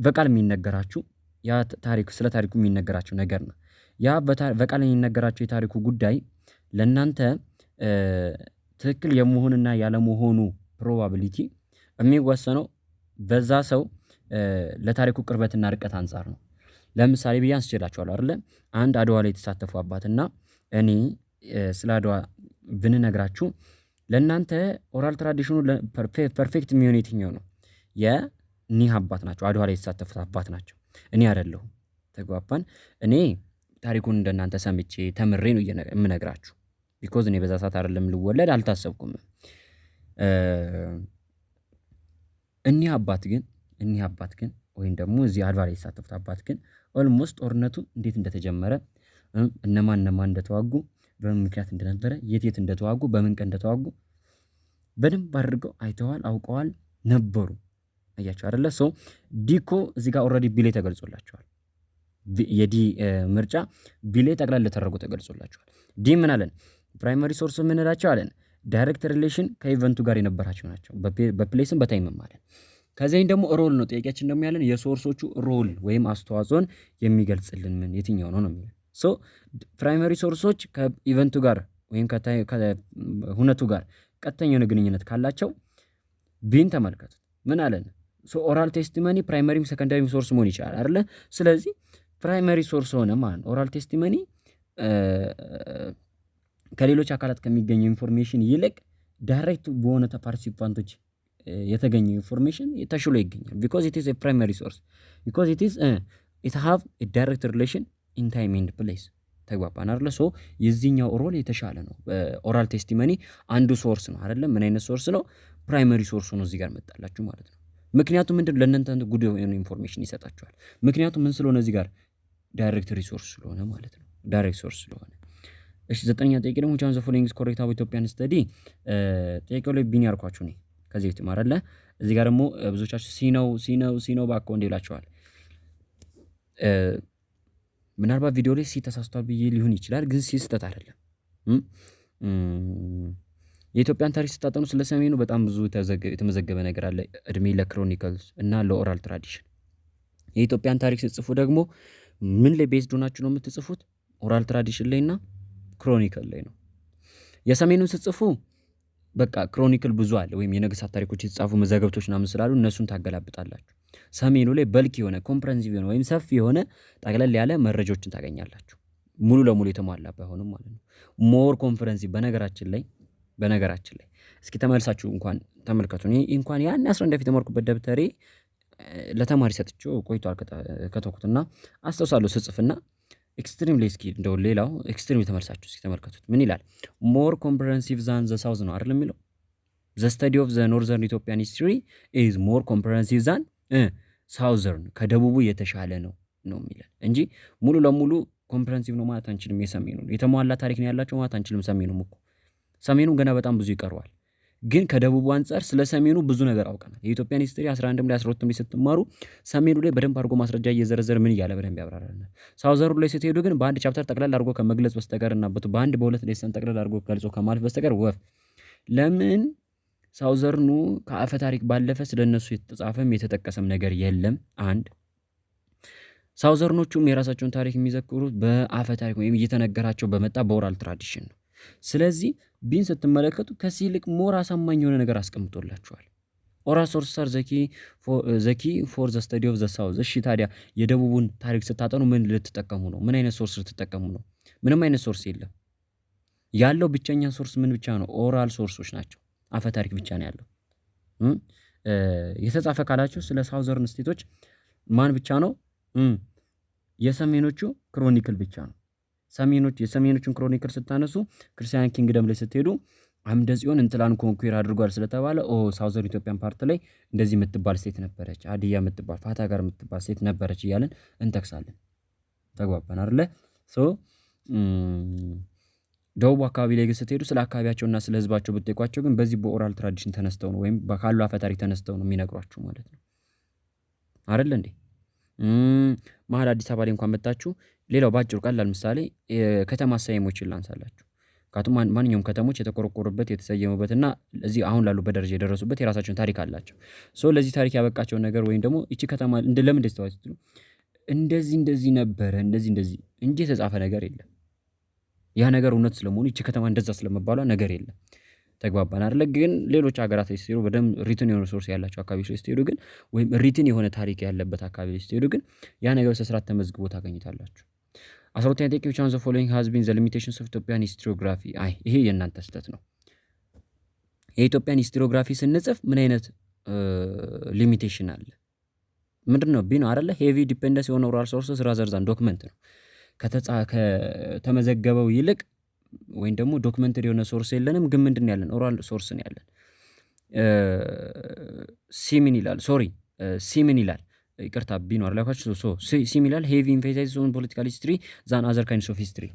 በቃል የሚነገራችሁ ያ ታሪክ ስለ ታሪኩ የሚነገራችሁ ነገር ነው። ያ በቃል የሚነገራችሁ የታሪኩ ጉዳይ ለእናንተ ትክክል የመሆንና ያለመሆኑ ፕሮባቢሊቲ የሚወሰነው በዛ ሰው ለታሪኩ ቅርበትና ርቀት አንፃር ነው። ለምሳሌ ብዬ አንስቼላችኋለሁ አይደለ? አንድ አድዋ ላይ የተሳተፉ አባትና እኔ ስለ አድዋ ብንነግራችሁ ለእናንተ ኦራል ትራዲሽኑ ፐርፌክት የሚሆን የትኛው ነው? የኒህ አባት ናቸው፣ አድዋ ላይ የተሳተፉት አባት ናቸው። እኔ አይደለሁም። ተግባባን? እኔ ታሪኩን እንደናንተ ሰምቼ ተምሬ ነው የምነግራችሁ። ቢኮዝ እኔ በዛ ሰዓት አይደለም ልወለድ አልታሰብኩም። እኒህ አባት ግን ወይም ደግሞ እዚህ አድዋ ላይ የተሳተፉት አባት ግን ኦልሞስት ጦርነቱ እንዴት እንደተጀመረ እነማን እንደተዋጉ በምን ምክንያት እንደነበረ የት እንደተዋጉ በምን ቀን እንደተዋጉ በደንብ አድርገው አይተዋል፣ አውቀዋል ነበሩ። አያችሁ አይደለ? ሶ ዲኮ እዚህ ጋር ኦልሬዲ ቢሌ ተገልጾላቸዋል። የዲ ምርጫ ቢሌ ጠቅላላ ተደርጎ ተገልጾላቸዋል። ዲ ምን አለን? ፕራይመሪ ሶርስ የምንላቸው አለን ዳይሬክት ሪሌሽን ከኢቨንቱ ጋር የነበራቸው ናቸው፣ በፕሌስም በታይምም አለን። ከዚህም ደግሞ ሮል ነው ጥያቄያችን ደግሞ ያለን የሶርሶቹ ሮል ወይም አስተዋጽኦን የሚገልጽልን ምን የትኛው ነው ነው የሚለው። ሶ ፕራይመሪ ሶርሶች ከኢቨንቱ ጋር ወይም ከሁነቱ ጋር ቀጥተኛ የሆነ ግንኙነት ካላቸው ቢን ተመልከቱ። ምን አለን? ሶ ኦራል ቴስቲመኒ ፕራይመሪም ሰከንዳሪም ሶርስ መሆን ይችላል አይደለ? ስለዚህ ፕራይመሪ ሶርስ ሆነ ማለት ኦራል ቴስቲመኒ ከሌሎች አካላት ከሚገኘው ኢንፎርሜሽን ይልቅ ዳይሬክት በሆነ ፓርቲሲፓንቶች የተገኘው ኢንፎርሜሽን ተሽሎ ይገኛል። ቢኮዝ ኢት ኢዝ ኤ ፕራይመሪ ሶርስ ቢኮዝ ኢት ሃቭ ኤ ዳይሬክት ሪሌሽን ኢን ታይም ኤንድ ፕሌስ። ተግባባን አይደለ? ሶ የዚህኛው ሮል የተሻለ ነው። ኦራል ቴስቲመኒ አንዱ ሶርስ ነው አይደለ? ምን አይነት ሶርስ ነው? ፕራይመሪ ሶርስ ነው እዚህ ጋር መጣላችሁ ማለት ነው። ምክንያቱም ምንድን ለእናንተ ጉድ የሆነ ኢንፎርሜሽን ይሰጣችኋል። ምክንያቱም ምን ስለሆነ እዚህ ጋር ዳይሬክት ሪሶርስ ስለሆነ ማለት ነው። ዳይሬክት ሶርስ ስለሆነ። እሺ 9ኛ ጥያቄ ደግሞ ቻን ዘ ፎሎዊንግ ኢዝ ኮሬክት አባውት ኢትዮጵያን ስተዲ። ጥያቄው ላይ ቢን ያልኳችሁ ነው ከዚህ በፊት አይደለ? እዚህ ጋር ደግሞ ብዙዎቻችሁ ሲነው ባኮ እንደ ይላችኋል። ምናልባት ቪዲዮ ላይ ተሳስቷል ብዬ ሊሆን ይችላል፣ ግን ስህተት አይደለም። የኢትዮጵያን ታሪክ ስታጠኑ ስለ ሰሜኑ በጣም ብዙ የተመዘገበ ነገር አለ። እድሜ ለክሮኒክልስ እና ለኦራል ትራዲሽን። የኢትዮጵያን ታሪክ ስትጽፉ ደግሞ ምን ላይ ቤዝድ ሆናችሁ ነው የምትጽፉት? ኦራል ትራዲሽን ላይ እና ክሮኒክል ላይ ነው። የሰሜኑን ስትጽፉ በቃ ክሮኒክል ብዙ አለ፣ ወይም የነገስታት ታሪኮች የተጻፉ መዛግብቶች ምናምን ስላሉ እነሱን ታገላብጣላችሁ። ሰሜኑ ላይ በልክ የሆነ ኮምፕሬንሲቭ የሆነ ወይም ሰፊ የሆነ ጠቅለል ያለ መረጃዎችን ታገኛላችሁ። ሙሉ ለሙሉ የተሟላ ባይሆንም ማለት ነው። ሞር ኮንፈረንሲቭ በነገራችን ላይ እስኪ ተመልሳችሁ እንኳን ተመልከቱ። እኔ እንኳን ያን 11 ፊት የተማርኩበት ደብተሬ ለተማሪ ሰጥቼው ቆይቷል ከተውኩትና አስተውሳለሁ ስጽፍና ኤክስትሪምሊ እስኪ እንደው ሌላው ኤክስትሪም ተመልሳችሁ እስኪ ተመልከቱት። ምን ይላል? ሞር ኮምፕሬሄንሲቭ ዛን ዘ ሳውዝ ነው አይደል የሚለው። ዘ ስተዲ ኦፍ ዘ ኖርዘርን ኢትዮጵያን ሂስትሪ ኢዝ ሞር ኮምፕሬሄንሲቭ ዛን ሳውዘርን፣ ከደቡቡ የተሻለ ነው የሚለን እንጂ ሙሉ ለሙሉ ኮምፕሬሄንሲቭ ነው ማለት አንችልም። የሰሜኑ የተሟላ ታሪክ ነው ያላቸው ማለት አንችልም። ሰሜኑ ገና በጣም ብዙ ይቀረዋል። ግን ከደቡቡ አንጻር ስለ ሰሜኑ ብዙ ነገር አውቀናል። የኢትዮጵያን ሂስትሪ 11 ላይ 12 ላይ ስትማሩ ሰሜኑ ላይ በደንብ አድርጎ ማስረጃ እየዘረዘረ ምን እያለ በደንብ ያብራራል። ሳውዘሩ ላይ ስትሄዱ ግን በአንድ ቻፕተር ጠቅላላ አድርጎ ከመግለጽ በስተቀር እና በአንድ በሁለት ሌሰን ጠቅላላ አድርጎ ገልጾ ከማለፍ በስተቀር ወፍ ለምን ሳውዘርኑ ከአፈ ታሪክ ባለፈ ስለነሱ የተጻፈም የተጠቀሰም ነገር የለም። አንድ ሳውዘርኖቹም የራሳቸውን ታሪክ የሚዘክሩት በአፈ ታሪክ ወይም እየተነገራቸው በመጣ በኦራል ትራዲሽን ነው። ስለዚህ ቢን ስትመለከቱ ከዚህ ይልቅ ሞር አሳማኝ የሆነ ነገር አስቀምጦላችኋል። ኦራል ሶርስ አር ዘኪ ፎር ዘ ስተዲ ኦፍ ዘ ሳውዝ። እሺ ታዲያ የደቡቡን ታሪክ ስታጠኑ ምን ልትጠቀሙ ነው? ምን አይነት ሶርስ ልትጠቀሙ ነው? ምንም አይነት ሶርስ የለም። ያለው ብቸኛ ሶርስ ምን ብቻ ነው? ኦራል ሶርሶች ናቸው። አፈ ታሪክ ብቻ ነው ያለው። የተጻፈ ካላችሁ ስለ ሳውዘርን ስቴቶች ማን ብቻ ነው? የሰሜኖቹ ክሮኒክል ብቻ ነው። የሰሜኖቹን ክሮኒክል ስታነሱ ክርስቲያን ኪንግደም ላይ ስትሄዱ አምደ ጽዮን እንትላን ኮንኩር አድርጓል ስለተባለ ሳውዘርን ኢትዮጵያን ፓርት ላይ እንደዚህ የምትባል ሴት ነበረች፣ አድያ የምትባል ፋታ ጋር የምትባል ሴት ነበረች እያለን እንጠቅሳለን። ተግባባን አይደለ? ደቡብ አካባቢ ላይ ስትሄዱ ስለ አካባቢያቸውና ስለ ህዝባቸው ብትጠይቋቸው ግን በዚህ በኦራል ትራዲሽን ተነስተው ነው ወይም ካሉ አፈ ታሪክ ተነስተው ነው የሚነግሯችሁ ማለት ነው አይደል እንዴ? መሀል አዲስ አበባ ላይ እንኳን መጣችሁ ሌላው ባጭሩ ቀላል ምሳሌ ከተማ ሰየሞችን ላንሳላችሁ። ምክንያቱም ማንኛውም ከተሞች የተቆረቆሩበት የተሰየሙበትና እዚህ አሁን ላሉበት ደረጃ የደረሱበት የራሳቸውን ታሪክ አላቸው። ለዚህ ታሪክ ያበቃቸውን ነገር ወይም ደግሞ ይቺ ከተማ ለምን እንደዚህ ተባለች ስትሉ እንደዚህ ነበረ እንደዚህ እንጂ የተጻፈ ነገር የለም። ያ ነገር እውነት ስለመሆኑ ይቺ ከተማ እንደዛ ስለመባሏ ነገር የለም። ተግባባን አይደለ? ግን ሌሎች ሀገራት ላይ ስትሄዱ በደንብ ሪትን የሆነ ሶርስ ያላቸው አካባቢዎች ላይ ስትሄዱ ግን ወይም ሪትን የሆነ ታሪክ ያለበት አካባቢ ላይ ስትሄዱ ግን ያ ነገር በስርዓት ተመዝግቦ ታገኙታላችሁ። 12ኛ ጥያቄ which one of the following has been the limitations of Ethiopian historiography? ይሄ የእናንተ ስህተት ነው። የኢትዮጵያን ሂስቶሪዮግራፊ ስንጽፍ ምን አይነት ሊሚቴሽን አለ? ምንድን ነው ቢኖ አይደለ? ሄቪ ዲፔንደንስ የሆነ ኦራል ሶርስስ ራዘር ዛን ዶክመንት ነው። ከተመዘገበው ይልቅ ወይም ደግሞ ዶክመንተሪ የሆነ ሶርስ የለንም። ግን ምንድን ያለን ኦራል ሶርስ ነው ያለን። ሲምን ይላል ይቅርታ ቢኖር ላይኳችሁ ሲም ይላል ሄቪ ኢንፌሳይዝ ኦን ፖለቲካል ሂስትሪ ዛን አዘር ካይንድስ ኦፍ ሂስትሪ።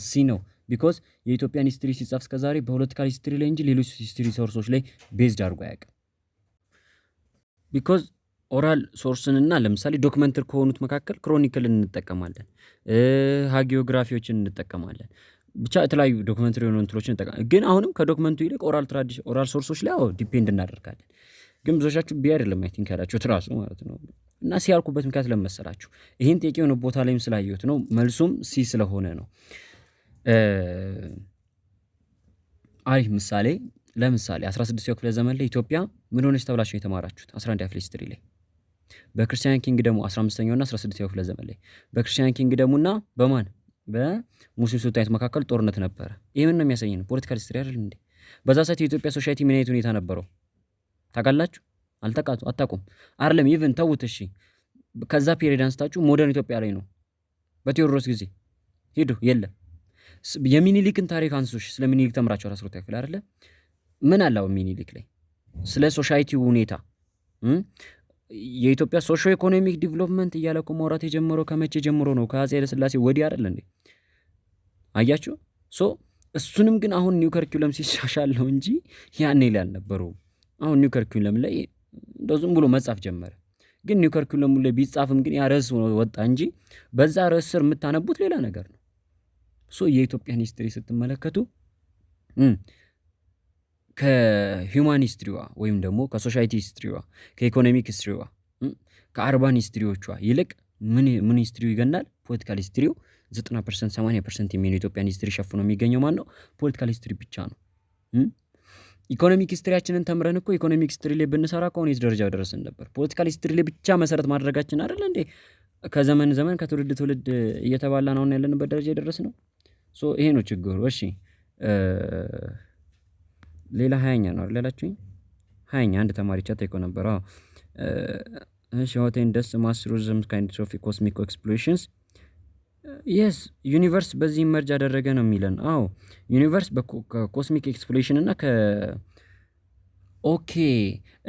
ሲ ነው ቢኮዝ የኢትዮጵያን ሂስትሪ ሲጻፍ እስከዛሬ በፖለቲካል ሂስትሪ ላይ እንጂ ሌሎች ሂስትሪ ሶርሶች ላይ ቤዝድ አድርጎ አያውቅም። ቢኮዝ ኦራል ሶርስንና ለምሳሌ ዶክመንተሪ ከሆኑት መካከል ክሮኒክልን እንጠቀማለን፣ ሃጊዮግራፊዎችን እንጠቀማለን፣ ብቻ የተለያዩ ዶክመንተሪ የሆኑ እንትሎችን እንጠቀማለን። ግን አሁንም ከዶክመንቱ ይልቅ ኦራል ሶርሶች ላይ ዲፔንድ እናደርጋለን። ግን ብዙዎቻችሁ ቢ አይደለም አይ ቲንክ ያላችሁት ራሱ ማለት ነው። እና ሲ ያልኩበት ምክንያት ለመሰላችሁ ይህን ጥያቄ የሆነ ቦታ ላይም ስላየሁት ነው። መልሱም ሲ ስለሆነ ነው። አሪፍ ምሳሌ ለምሳሌ 16ኛው ክፍለ ዘመን ላይ ኢትዮጵያ ምን ሆነች ተብላችሁ የተማራችሁት 11ኛ ክፍለ ሂስትሪ ላይ በክርስቲያን ኪንግደሙ 15ኛው እና 16ኛው ክፍለ ዘመን ላይ በክርስቲያን ኪንግደሙና በማን በሙስሊም ሱልጣኔት መካከል ጦርነት ነበረ። ይህ ምን ነው የሚያሳየን? ፖለቲካል ሂስትሪ አይደል እንዴ? በዛ ሰዓት የኢትዮጵያ ሶሳይቲ ምን አይነት ሁኔታ ነበረው ታውቃላችሁ? አታውቁም አይደለም? ኢቭን ተውት እሺ፣ ከዛ ፔሪድ አንስታችሁ ሞደርን ኢትዮጵያ ላይ ነው። በቴዎድሮስ ጊዜ ሂዱ የለም። የሚኒሊክን ታሪክ አንሱሽ፣ ስለ ሚኒሊክ ተምራችሁ ራስሮታ ይፈል አይደለ? ምን አለው ሚኒሊክ ላይ ስለ ሶሳይቲው ሁኔታ የኢትዮጵያ ሶሾ ኢኮኖሚክ ዲቨሎፕመንት እያለ እኮ ማውራት የጀመረው ከመቼ ጀምሮ ነው? ከአፄ ኃይለ ሥላሴ ወዲህ አይደል እንዴ? አያችሁ። እሱንም ግን አሁን ኒው ከርኩለም ሲሻሻል ነው እንጂ ያኔ ላይ አልነበረውም። አሁን ኒው ከርኩለም ላይ እንደው ዝም ብሎ መጻፍ ጀመረ። ግን ኒው ከርኩለም ላይ ቢጻፍም ግን ያ ርዕስ ወጣ እንጂ በዛ ርዕስ ስር የምታነቡት ሌላ ነገር ነው። የኢትዮጵያን ሂስትሪ ስትመለከቱ ከሂውማን ሂስትሪዋ ወይም ደግሞ ከሶሳይቲ ሂስትሪዋ፣ ከኢኮኖሚክ ሂስትሪዋ፣ ከአርባን ሂስትሪዎቿ ይልቅ ምን ሂስትሪው ይገናል? ፖለቲካል ሂስትሪው 90% 80% የሚሆነው ኢትዮጵያን ሂስትሪ ሸፍኖ የሚገኘው ማን ነው? ፖለቲካል ሂስትሪ ብቻ ነው። ኢኮኖሚክ ሂስትሪያችንን ተምረን እኮ ኢኮኖሚክ ሂስትሪ ላይ ብንሰራ ከሆነ የት ደረጃ ደረስን ነበር? ፖለቲካል ሂስትሪ ላይ ብቻ መሰረት ማድረጋችን አይደል እንዴ ከዘመን ዘመን ከትውልድ ትውልድ እየተባላን አሁን ያለንበት ደረጃ የደረስነው። ይሄ ነው ችግሩ። እሺ ሌላ 20ኛ ነው አይደል ያላችሁኝ? 20ኛ አንድ ተማሪ ቻት ይቆ ነበር። እሺ ሆቴን ደስ ማስሩዝም ካይንድስ ኦፍ ኮስሚክ ኤክስፕሎሬሽንስ የስ ዩኒቨርስ በዚህ መርጅ አደረገ ነው የሚለን። ዩኒቨርስ በኮስሚክ ኤክስፕሎሬሽን እና ኦኬ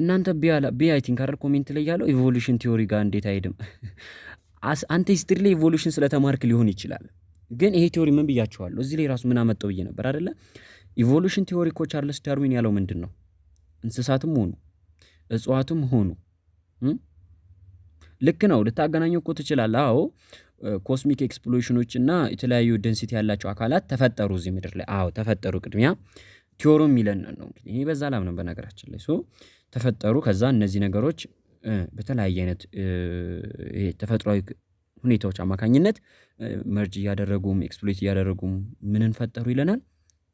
እናንተ ቢ አይ ቲንክ አይደል ኮሜንት ላይ ያለው ኢቮሉሽን ቲዮሪ ጋር እንዴት አይሄድም? አንተ ሂስትሪ ላይ ኢቮሉሽን ስለተማርክ ሊሆን ይችላል። ግን ይሄ ቲዮሪ ምን ብያቸዋለሁ? እዚህ ላይ ራሱ ምን አመጣው ብዬ ነበር አይደለ? ኢቮሉሽን ቲዮሪ እኮ ቻርልስ ዳርዊን ያለው ምንድን ነው? እንስሳትም ሆኑ እጽዋትም ሆኑ ልክ ነው ልታገናኘው እኮ ትችላለህ። ኮስሚክ ኤክስፕሎሽኖች እና የተለያዩ ዴንሲቲ ያላቸው አካላት ተፈጠሩ እዚህ ምድር ላይ ተፈጠሩ። ቅድሚያ ቲዮሪው የሚለን ነው እንግዲህ ይሄ በዛ ላም ነው በነገራችን ላይ ተፈጠሩ። ከዛ እነዚህ ነገሮች በተለያየ አይነት ተፈጥሯዊ ሁኔታዎች አማካኝነት መርጅ እያደረጉም ኤክስፕሎይት እያደረጉም ምንን ፈጠሩ ይለናል።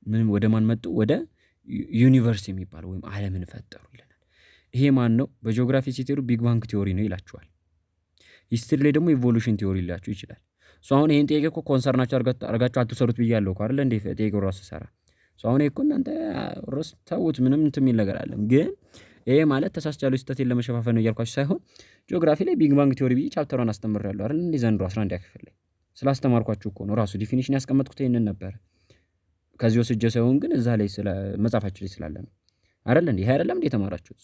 ምንም ወደ ማን መጡ? ወደ ዩኒቨርስ የሚባለው ወይም ዓለምን ፈጠሩ ይለናል። ይሄ ማን ነው? በጂኦግራፊ ሲቴሩ ቢግ ባንግ ቲዮሪ ነው ይላችኋል። ሂስትሪ ላይ ደግሞ ኢቮሉሽን ቲዮሪ ሊላችሁ ይችላል። አሁን ይሄን ጥያቄ እኮ ኮንሰርናችሁ አርጋችሁ አትሰሩት ብያለሁ እኮ አይደል እንዴ? ጥያቄው ራሱ ሰራ አሁን እኮ እናንተ ራስ ተውት ምንም እንትን የሚል ነገር አለም። ግን ይሄ ማለት ተሳስቻለሁ ስህተቴን ለመሸፋፈን ነው እያልኳችሁ ሳይሆን ጂኦግራፊ ላይ ቢግ ባንግ ቲዮሪ ብዬ ቻፕተሩን አስተምሬያለሁ አይደል እንዴ? ዘንድሮ 11ኛ ክፍል ላይ ስላስተማርኳችሁ እኮ ነው። ራሱ ዲፊኒሽን ያስቀመጥኩት ይሄንን ነበር። ከዚህ ወስጄ ሳይሆን ግን እዛ ላይ ስለ መጻፋችሁ ላይ ስላለ ነው አይደል እንዴ? ይሄ አይደለም እንዴ ተማራችሁት?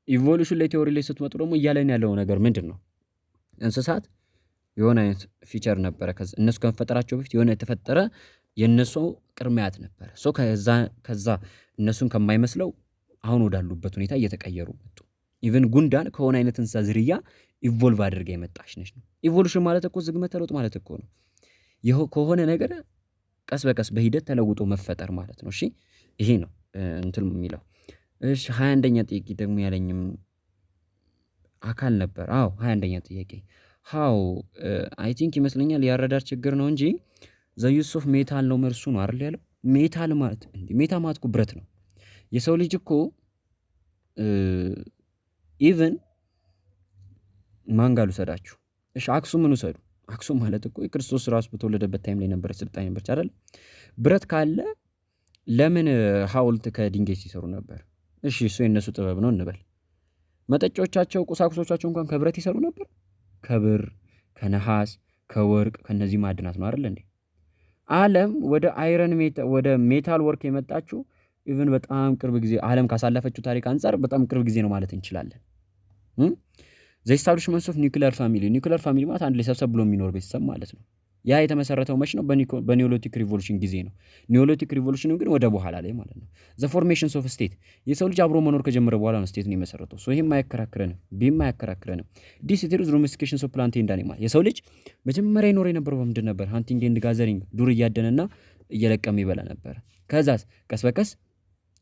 ኢቮሉሽን ላይ ቲዮሪ ላይ ስትመጡ ደግሞ እያለን ያለው ነገር ምንድን ነው? እንስሳት የሆነ አይነት ፊቸር ነበረ። እነሱ ከመፈጠራቸው በፊት የሆነ የተፈጠረ የእነሱ ቅድሚያት ነበረ። ከዛ እነሱን ከማይመስለው አሁን ወዳሉበት ሁኔታ እየተቀየሩ መጡ። ኢቨን ጉንዳን ከሆነ አይነት እንስሳ ዝርያ ኢቮልቭ አድርጋ የመጣች ነች ነው። ኢቮሉሽን ማለት እኮ ዝግመተ ለውጥ ማለት እኮ ነው። ከሆነ ነገር ቀስ በቀስ በሂደት ተለውጦ መፈጠር ማለት ነው። እሺ ይሄ ነው እንትን የሚለው። እሺ 21ኛ ጥያቄ ደግሞ ያለኝም አካል ነበር። አዎ 21ኛ ጥያቄ ሃው አይ ቲንክ ይመስለኛል የአረዳድ ችግር ነው እንጂ ዘ ዩዝ ኦፍ ሜታል ነው መልሱ ነው አይደል ያለው። ሜታል ማለት እንዴ ሜታ ማለት እኮ ብረት ነው። የሰው ልጅ እኮ ኢቭን ማን ጋር ልውሰዳችሁ? እሺ አክሱምን ውሰዱ። አክሱም ማለት እኮ የክርስቶስ ራሱ በተወለደበት ታይም ላይ ነበረች ስልጣኔ ነበረች አይደል? ብረት ካለ ለምን ሐውልት ከድንጋይ ሲሰሩ ነበር? እሺ እሱ የነሱ ጥበብ ነው እንበል። መጠጫዎቻቸው ቁሳቁሶቻቸው እንኳን ከብረት ይሰሩ ነበር። ከብር፣ ከነሐስ፣ ከወርቅ ከነዚህ ማዕድናት ነው አይደል እንዴ? ዓለም ወደ አይረን ወደ ሜታል ወርክ የመጣችው ኢቭን በጣም ቅርብ ጊዜ ዓለም ካሳለፈችው ታሪክ አንፃር በጣም ቅርብ ጊዜ ነው ማለት እንችላለን። ዘ ኢስታብሊሽመንት ኦፍ ኒውክሊየር ፋሚሊ ኒውክሊየር ፋሚሊ ማለት አንድ ላይ ሰብሰብ ብሎ የሚኖር ቤተሰብ ማለት ነው። ያ የተመሰረተው መች ነው? በኒዮሎቲክ ሪቮሉሽን ጊዜ ነው። ኒዮሎቲክ ሪቮሉሽን ግን ወደ በኋላ ላይ ማለት ነው። ዘ ፎርሜሽንስ ኦፍ ስቴት የሰው ልጅ አብሮ መኖር ከጀመረ በኋላ ነው ስቴት ነው የመሰረተው። ሶ ይሄም አያከራክረንም፣ ቢም አያከራክረንም። ዲስ ኢዝ ዶሜስቲኬሽን ኦፍ ፕላንት ኤንድ አኒማል የሰው ልጅ መጀመሪያ ይኖር የነበረው በምንድን ነበር? ሃንቲንግ ኤንድ ጋዘሪንግ ዱር እያደነና እየለቀመ ይበላ ነበር። ከዛስ ቀስ በቀስ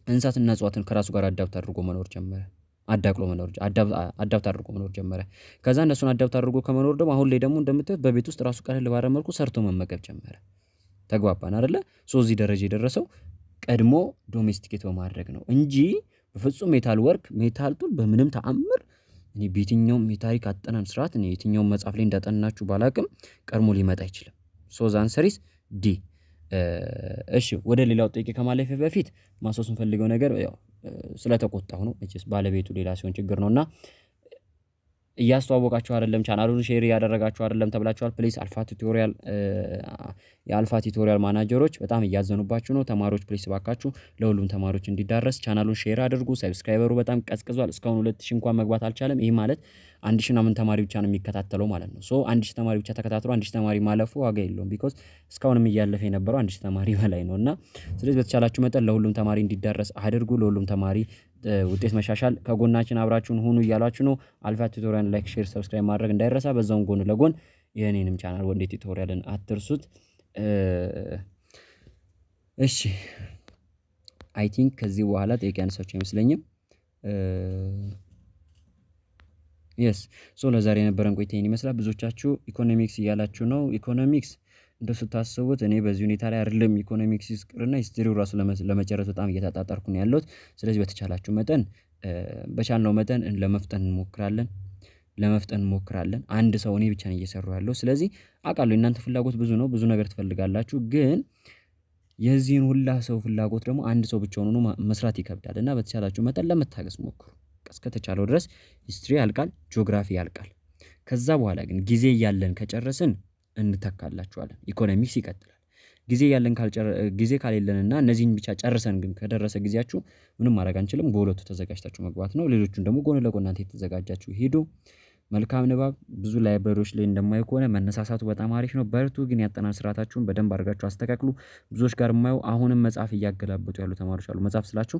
እንስሳትና እጽዋትን ከራሱ ጋር አዳፕት አድርጎ መኖር ጀመረ። አዳፕት አድርጎ መኖር ጀመረ። ከዛ እነሱን አዳፕት አድርጎ ከመኖር ደግሞ አሁን ላይ ደግሞ እንደምታዩት በቤት ውስጥ ራሱ ቀለል ባለ መልኩ ሰርቶ መመገብ ጀመረ። ተግባባን አይደለ? እዚህ ደረጃ የደረሰው ቀድሞ ዶሜስቲኬት በማድረግ ነው እንጂ በፍጹም ሜታል ወርክ ሜታል ቱል በምንም ተአምር እኔ በየትኛውም የታሪክ አጠናን ስርዓት እኔ የትኛውም መጽሐፍ ላይ እንዳጠናችሁ ባላቅም ቀድሞ ሊመጣ አይችልም። ሶ ዘ አንሰር ኢዝ ዲ። እሺ ወደ ሌላው ጥያቄ ከማለፌ በፊት ማስታወስ የምፈልገው ነገር ያው ስለተቆጣሁ ነው። እቺስ ባለቤቱ ሌላ ሲሆን ችግር ነውና እያስተዋወቃችሁ አይደለም፣ ቻናሉን ሼር ያደረጋችሁ አይደለም ተብላችኋል። ፕሊስ የአልፋ ቲዩቶሪያል ማናጀሮች በጣም እያዘኑባችሁ ነው። ተማሪዎች ፕሊስ ባካችሁ ለሁሉም ተማሪዎች እንዲዳረስ ቻናሉን ሼር አድርጉ። ሰብስክራይበሩ በጣም ቀዝቅዟል። እስካሁን 2000 እንኳን መግባት አልቻለም። ይሄ ማለት 1000 ምናምን ተማሪ ብቻ ነው የሚከታተለው ማለት ነው። ሶ 1000 ተማሪ ብቻ ተከታትሎ 1000 ተማሪ ማለፉ ዋጋ የለውም። ቢኮዝ እስካሁንም እያለፈ የነበረው 1000 ተማሪ በላይ ነውና ስለዚህ በተቻላችሁ መጠን ለሁሉም ተማሪ እንዲዳረስ አድርጉ። ለሁሉም ተማሪ ውጤት መሻሻል ከጎናችን አብራችሁን ሁኑ እያላችሁ ነው። አልፋ ቲዩቶሪያል ላይክ፣ ሼር፣ ሰብስክራይብ ማድረግ እንዳይረሳ። በዛውም ጎን ለጎን የኔንም ቻናል ወንዴ ቲዩቶሪያልን አትርሱት። እሺ አይ ቲንክ ከዚህ በኋላ ጥያቄ ያነሳችሁ አይመስለኝም። የስ ሶ ለዛሬ የነበረን ቆይታ ይሄን ይመስላል። ብዙዎቻችሁ ኢኮኖሚክስ እያላችሁ ነው። ኢኮኖሚክስ እንደው ስታስቡት እኔ በዚህ ሁኔታ ላይ አይደለም ኢኮኖሚክስ ይስቅርና ሂስትሪው ራሱ ለመጨረስ በጣም እየተጣጣርኩ ነው ያለሁት። ስለዚህ በተቻላችሁ መጠን በቻልነው መጠን ለመፍጠን እንሞክራለን። አንድ ሰው እኔ ብቻ ነኝ እየሰራሁ ያለው። ስለዚህ አውቃለሁ የእናንተ ፍላጎት ብዙ ነው፣ ብዙ ነገር ትፈልጋላችሁ። ግን የዚህን ሁላ ሰው ፍላጎት ደግሞ አንድ ሰው ብቻውን ሆኖ መስራት ይከብዳል እና በተቻላችሁ መጠን ለመታገስ ሞክሩ። እስከተቻለው ድረስ ሂስትሪ ያልቃል፣ ጂኦግራፊ ያልቃል። ከዛ በኋላ ግን ጊዜ እያለን ከጨረስን እንተካላችኋለን። ኢኮኖሚክስ ይቀጥላል። ጊዜ ካሌለንና እነዚህን ብቻ ጨርሰን ግን ከደረሰ ጊዜያችሁ ምንም ማድረግ አንችልም። በሁለቱ ተዘጋጅታችሁ መግባት ነው። ሌሎቹን ደግሞ ጎን ለጎን እናንተ የተዘጋጃችሁ ሂዱ። መልካም ንባብ። ብዙ ላይብረሪዎች ላይ እንደማየው ከሆነ መነሳሳቱ በጣም አሪፍ ነው። በርቱ። ግን ያጠናን ስርዓታችሁን በደንብ አድርጋችሁ አስተካክሉ። ብዙዎች ጋር የማየው አሁንም መጽሐፍ እያገላበጡ ያሉ ተማሪዎች አሉ። መጽሐፍ ስላችሁ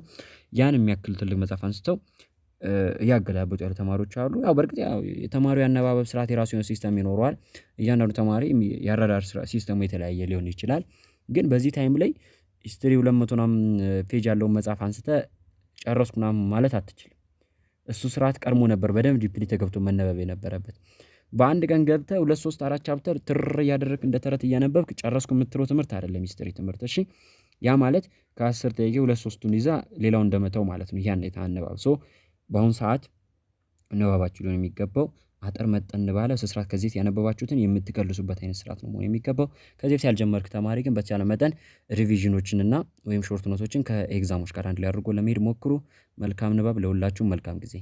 ያን የሚያክል ትልቅ መጽሐፍ አንስተው እያገላበጡ ያሉ ተማሪዎች አሉ። ያው በእርግጥ ያው የተማሪው ያነባበብ ስርዓት የራሱ የሆነ ሲስተም ይኖረዋል። እያንዳንዱ ተማሪ ያረዳድ ሲስተሙ የተለያየ ሊሆን ይችላል። ግን በዚህ ታይም ላይ ሂስትሪ 200 ምናምን ፔጅ ያለውን መጽሐፍ አንስተህ ጨረስኩ ምናምን ማለት አትችልም። እሱ ስርዓት ቀድሞ ነበር በደንብ ዲፕሊ ተገብቶ መነበብ የነበረበት። በአንድ ቀን ገብተህ 2 3 4 ቻፕተር ትር እያደረግክ እንደ ተረት እያነበብክ ጨረስኩ የምትለው ትምህርት አይደለም ሂስትሪ ትምህርት። እሺ ያ ማለት ከ10 ጥያቄ 2-3ቱን ይዛ ሌላው እንደመተው ማለት ነው። ያን የታነባብ በአሁን ሰዓት ንባባችሁ ሊሆን የሚገባው አጠር መጠን ባለ ስርዓት ከዚህ ያነበባችሁትን የምትከልሱበት አይነት ስርዓት ነው መሆን የሚገባው። ከዚህ በፊት ያልጀመርክ ተማሪ ግን በተቻለ መጠን ሪቪዥኖችንና ወይም ሾርት ኖቶችን ከኤግዛሞች ጋር አንድ ላይ አድርጎ ለመሄድ ሞክሩ። መልካም ንባብ ለሁላችሁም፣ መልካም ጊዜ